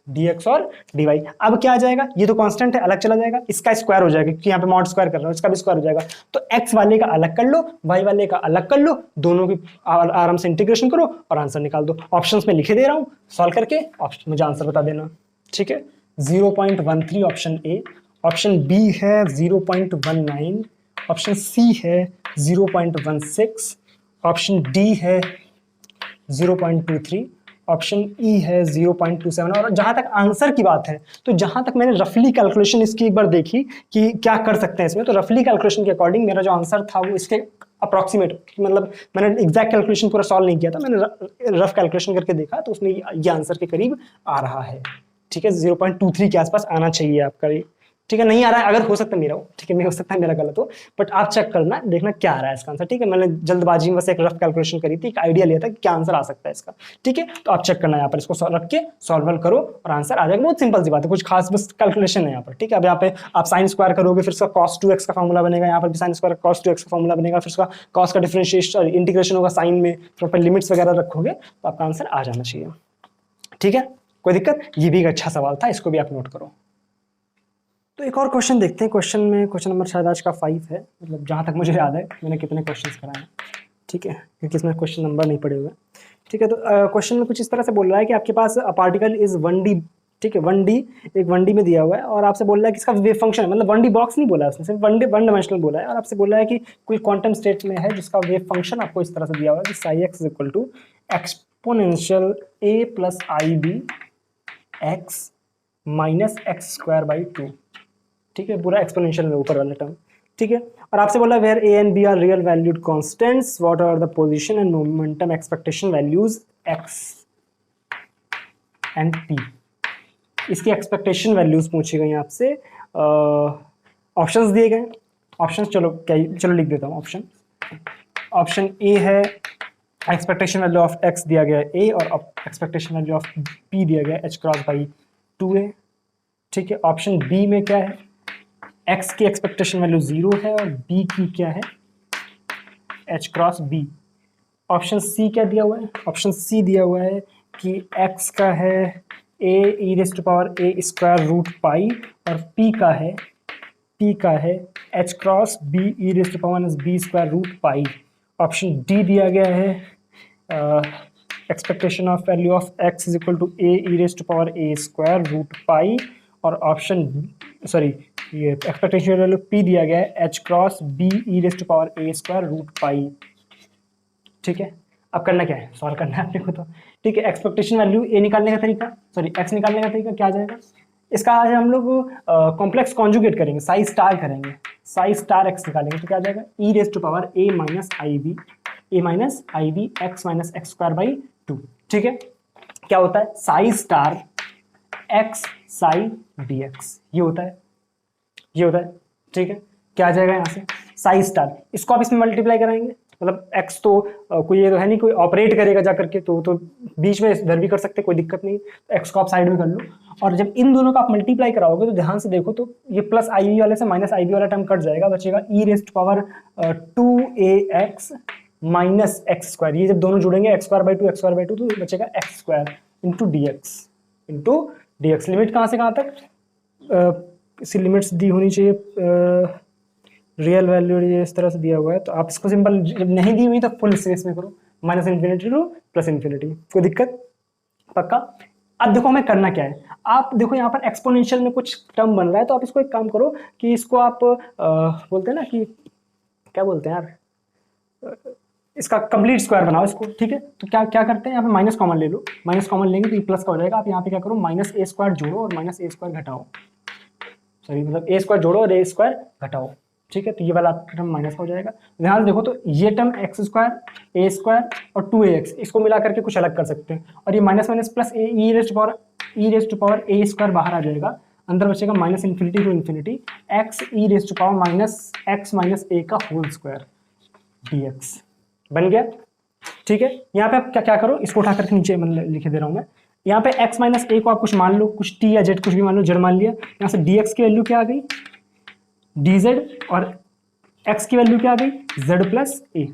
अब क्या आ जाएगा? ये तो कांस्टेंट है, अलग चला जाएगा, इसका स्क्वायर हो जाएगा क्योंकि यहाँ पे मॉड स्क्वायर कर रहा हूँ, इसका भी स्क्वायर हो जाएगा। तो x वाले का अलग कर लो, y वाले का अलग कर लो, दोनों की आराम से इंटीग्रेशन करो और आंसर निकाल दो। ऑप्शंस में लिखे दे रहा हूँ, सॉल्व करके ऑप्शन मुझे आंसर बता देना, ठीक है। 0.13 ऑप्शन ए, ऑप्शन बी है 0.19, ऑप्शन सी है 0.16, ऑप्शन डी है 0.23, ऑप्शन ई है 0.27। और जहां तक आंसर की बात है तो जहां तक मैंने रफली कैलकुलेशन इसकी एक बार देखी कि क्या कर सकते हैं इसमें, तो रफली कैलकुलेशन के अकॉर्डिंग मेरा जो आंसर था वो इसके अप्रॉक्सीमेट, मतलब मैंने एग्जैक्ट कैलकुलेशन पूरा सॉल्व नहीं किया था, मैंने रफ कैलकुलेशन करके देखा तो उसमें ये आंसर के करीब आ रहा है। ठीक है, 0.23 के आसपास आना चाहिए आपका ये। ठीक है, नहीं आ रहा है, अगर हो सकता है मेरा हो, ठीक है, नहीं हो सकता है मेरा गलत हो, बट आप चेक करना, देखना क्या आ रहा है इसका आंसर। ठीक है, मैंने जल्दबाजी में बस एक रफ कैलकुलेशन करी थी, एक आइडिया लिया था कि क्या आंसर आ सकता है इसका। ठीक है, तो आप चेक करना यहाँ पर, इसको रख के सॉल्व करो और आंसर आ जाएगा। बहुत सिंपल सी बात है, कुछ खास बस कैलकुलेशन है यहाँ पर। ठीक है, अब यहाँ पे आप साइन स्क्वायर करोगे, फिर उसका cos 2x का फॉर्मूला बनेगा, यहाँ पर भी साइन स्क्वायर cos 2x का फॉर्मूला बनेगा, फिर उसका cos का डिफरेंशिएशन इंटीग्रेशन होगा साइन में, फिर पर लिमिट्स वगैरह रखोगे तो आपका आंसर आ जाना चाहिए। ठीक है, कोई दिक्कत? ये भी एक अच्छा सवाल था, इसको भी आप नोट करो। तो एक और क्वेश्चन देखते हैं। क्वेश्चन नंबर शायद आज का 5 है, मतलब जहाँ तक मुझे याद है मैंने कितने क्वेश्चंस कराए हैं। ठीक है, क्योंकि इसमें क्वेश्चन नंबर नहीं पड़े हुए। ठीक है, तो क्वेश्चन में कुछ इस तरह से बोल रहा है कि आपके पास पार्टिकल इज 1D। ठीक है, 1D, एक 1D में दिया हुआ है और आपसे बोल रहा है कि इसका वेव फंक्शन, मतलब 1D बॉक्स नहीं बोला है उसने, सिर्फ 1 डायमेंशनल बोला है, और आपसे बोल रहा है कि कोई क्वांटम स्टेट में है जिसका वेव फंक्शन आपको इस तरह से दिया हुआ है कि psi x equal to exponential a plus i b x minus x square by 2। ठीक है, पूरा एक्सपोनेंशियल में ऊपर वाला टर्म। ठीक है, और आपसे बोला where a and b are real valued constants, what are the position and momentum expectation values x and t. इसकी एक्सपेक्टेशन वैल्यूज पूछी गई आपसे। ऑप्शंस दिए गए, ऑप्शंस चलो लिख देता हूँ। ऑप्शन ए है एक्सपेक्टेशन वैल्यू ऑफ एक्स दिया गया है ए, और एक्सपेक्टेशन वैल्यू ऑफ पी दिया गया है h क्रॉस बाई 2a। ठीक है, ऑप्शन बी में क्या है, x की एक्सपेक्टेशन वैल्यू 0 है और b की क्या है, h cross b। Option C क्या दिया हुआ है, ऑप्शन सी दिया हुआ है कि x का है a e raise to power a square root pi, और p का है h cross b e raise to power minus b square root pi. Option D दिया गया है expectation of value of x is equal to a e raise to power a square root pi, और option ये expectation value p दिया गया है h cross b e raise to power a square root pi. ठीक है, अब करना क्या है, सॉल्व करना है अपने को तो। ठीक है, एक्सपेक्टेशन वैल्यू a निकालने का तरीका, x निकालने का तरीका क्या आ जाएगा, इसका आज हम लोग कॉम्प्लेक्स कॉन्जुगेट करेंगे, साई स्टार करेंगे, साई स्टार x निकालेंगे तो क्या आ जाएगा, e raise to power a minus i b x minus x square by 2। ठीक है, क्या होता है psi star x psi dx, ये होता है। ठीक है, क्या आ जाएगा यहाँ से साई स्टार, इसको आप इसमें मल्टीप्लाई कराएंगे, मतलब x तो कोई ये तो है नहीं कोई ऑपरेट करेगा जा करके, तो बीच में इधर भी कर सकते, कोई दिक्कत नहीं, तो x को आप साइड में कर लो, और जब इन दोनों का आप मल्टीप्लाई कराओगे तो ध्यान से देखो तो ये प्लस आई बी वाले से माइनस आई बी वाला टर्म कट जाएगा, बचेगा e raise to power 2ax minus x square. ये जब दोनों जुड़ेंगे एक्स स्क्वायर बाई टू तो बचेगा x square into D x. Limit कहाँ से कहाँ तक, इसी लिमिट्स दी होनी चाहिए, रियल वैल्यू ये इस तरह से दिया हुआ है, तो आप इसको सिंपल, जब नहीं दी हुई तो फुल स्पेस में करो, minus infinity to plus infinity. कोई दिक्कत? पक्का? अब देखो हमें करना क्या है, आप देखो यहाँ पर एक्सपोनेंशियल में कुछ टर्म बन रहा है, तो आप इसको एक काम करो कि इसको आप बोलते हैं ना कि क्या बोलते हैं यार, इसका कंप्लीट स्क्वायर बनाओ इसको। ठीक है, तो क्या करते हैं, यहाँ पे माइनस कॉमन ले लो, माइनस कॉमन लेंगे तो ये प्लस का हो जाएगा। आप यहाँ पे क्या करो, माइनस ए स्क्वायर जोड़ो और माइनस ए स्क्वायर घटाओ, मतलब ए स्क्वायर जोड़ो और ए स्क्वायर घटाओ। ठीक है, तो ये वाला टर्म माइनस हो जाएगा। ध्यान से देखो तो ये टर्म एक्स स्क्वायर ए स्क्वायर और 2ax, इसको मिला करके कुछ अलग कर सकते हैं, और ये minus minus plus E raise to power A square बाहर आ जाएगा, अंदर बचेगा minus infinity to infinity X E raise to power minus X minus A का होल स्क्वायर dx बन गया। ठीक है, यहाँ पे आप क्या करो, इसको उठा करके नीचे लिखे दे रहा हूँ मैं, यहाँ पे x माइनस ए को आप कुछ मान लो, कुछ t या z कुछ भी मान लो, z मान लिया, यहाँ से dx की वैल्यू क्या आ गई dz, और x की वैल्यू क्या आ गई z प्लस ए।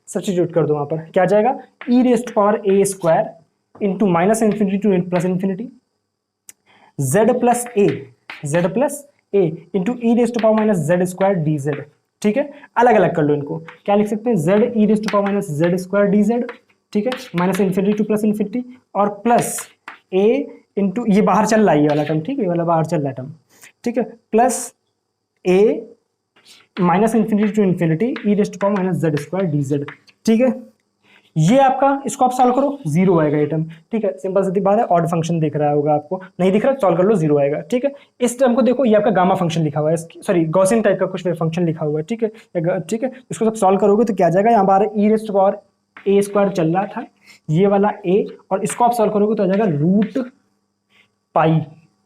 सब्स्टिट्यूट कर दो वहाँ पर, क्या आ जाएगा e raise to power a square into minus infinity to plus infinity z plus a into e raise to power minus z square dz। ठीक है, अलग अलग कर लो इनको, क्या लिख सकते हैं z e raise to power minus z square dz। ठीक है, minus infinity to plus infinity, और प्लस a इंटू ये बाहर चल रहा है ये वाला टर्म, ठीक है, ये वाला बाहर चल रहा है टर्म। ठीक है, plus a minus infinity to infinity e raise to power minus z square dz। ठीक है, ये आपका, इसको आप सॉल्व करो, 0 आएगा ये टर्म, ठीक है। सिंपल सी बात है, ऑड फंक्शन दिख रहा होगा आपको, नहीं दिख रहा सॉल्व कर लो, 0 आएगा, ठीक है। इस टर्म को देखो, ये आपका गामा फंक्शन लिखा हुआ है, सॉरी गॉसियन टाइप का कुछ फंक्शन लिखा हुआ है, ठीक है, ठीक है। इसको जब सॉल्व करोगे तो क्या आ जाएगा, यहाँ पर ई रेस्ट पावर ए स्क्वायर चल रहा था, ये वाला ए, और इसको आप सॉल्व करोगे तो आ जाएगा रूट पाई,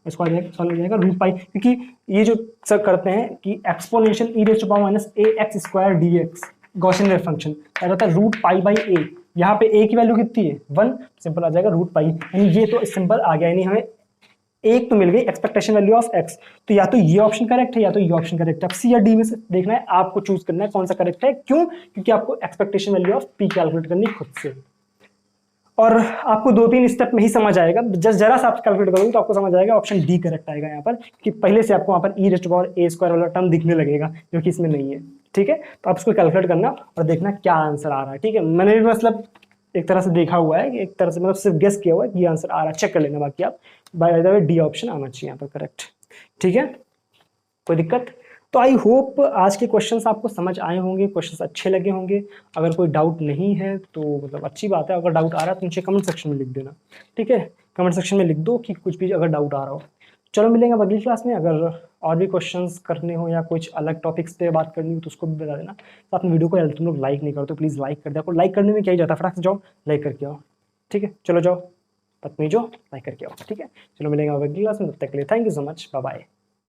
इसको आ जाएगा सॉल्व हो जाएगा रूट पाई, क्योंकि ये जो सब करते हैं कि exponential E raised power minus A X square D X, Gaussian function क्या रहता है, रूट पाई बाई ए। यहाँ पे ए की वैल्यू कितनी है 1, सिंपल आ जाएगा रूट पाई, यानी ये तो सिंपल आ गया, यानी हमें एक तो मिल गई एक्सपेक्टेशन वैल्यू ऑफ एक्स। तो या तो ये ऑप्शन करेक्ट है या तो ये ऑप्शन करेक्ट है। अब सी या डी में से देखना है, आपको चूज करना है कौन सा करेक्ट है। क्यों? क्योंकि आपको expectation value of P calculate करनी खुद से, और आपको 2-3 स्टेप में ही समझ आएगा। जस्ट जरा सा आप कैलकुलेट करोगे तो आपको समझ आएगा ऑप्शन डी करेक्ट आएगा यहाँ पर, कि पहले से आपको वहाँ पर ई रेस्ट पावर ए स्क्वायर वाला टर्म दिखने लगेगा, जो कि इसमें नहीं है, ठीक है। तो आप इसको कैलकुलेट करना और देखना क्या आंसर आ रहा है, ठीक है। मैंने भी मतलब एक तरह से देखा हुआ है, एक तरह से मतलब सिर्फ गेस किया हुआ है कि ये आंसर आ रहा है, चेक कर लेना। बाकी आप by the way D option आना चाहिए यहाँ पर करेक्ट, ठीक है, कोई दिक्कत। तो आई होप आज के क्वेश्चंस आपको समझ आए होंगे, क्वेश्चंस अच्छे लगे होंगे। अगर कोई डाउट नहीं है तो मतलब अच्छी बात है, अगर डाउट आ रहा है तो नीचे कमेंट सेक्शन में लिख देना, ठीक है। कमेंट सेक्शन में लिख दो कि कुछ भी अगर डाउट आ रहा हो। चलो मिलेंगे अगली क्लास में। अगर और भी क्वेश्चंस करने हो या कुछ अलग टॉपिक्स पे बात करनी हो तो उसको भी बता देना। तो अपने वीडियो को यार तुम लोग लाइक नहीं करते, प्लीज़ लाइक कर दे। आपको लाइक करने में क्या ही जाता है, फटाक से जाओ लाइक करके आओ, ठीक है। चलो जाओ, पत्नी जो लाइक करके आओ, ठीक है। चलो मिलेंगे अगली क्लास में, तब तक के लिए thank you so much, bye bye.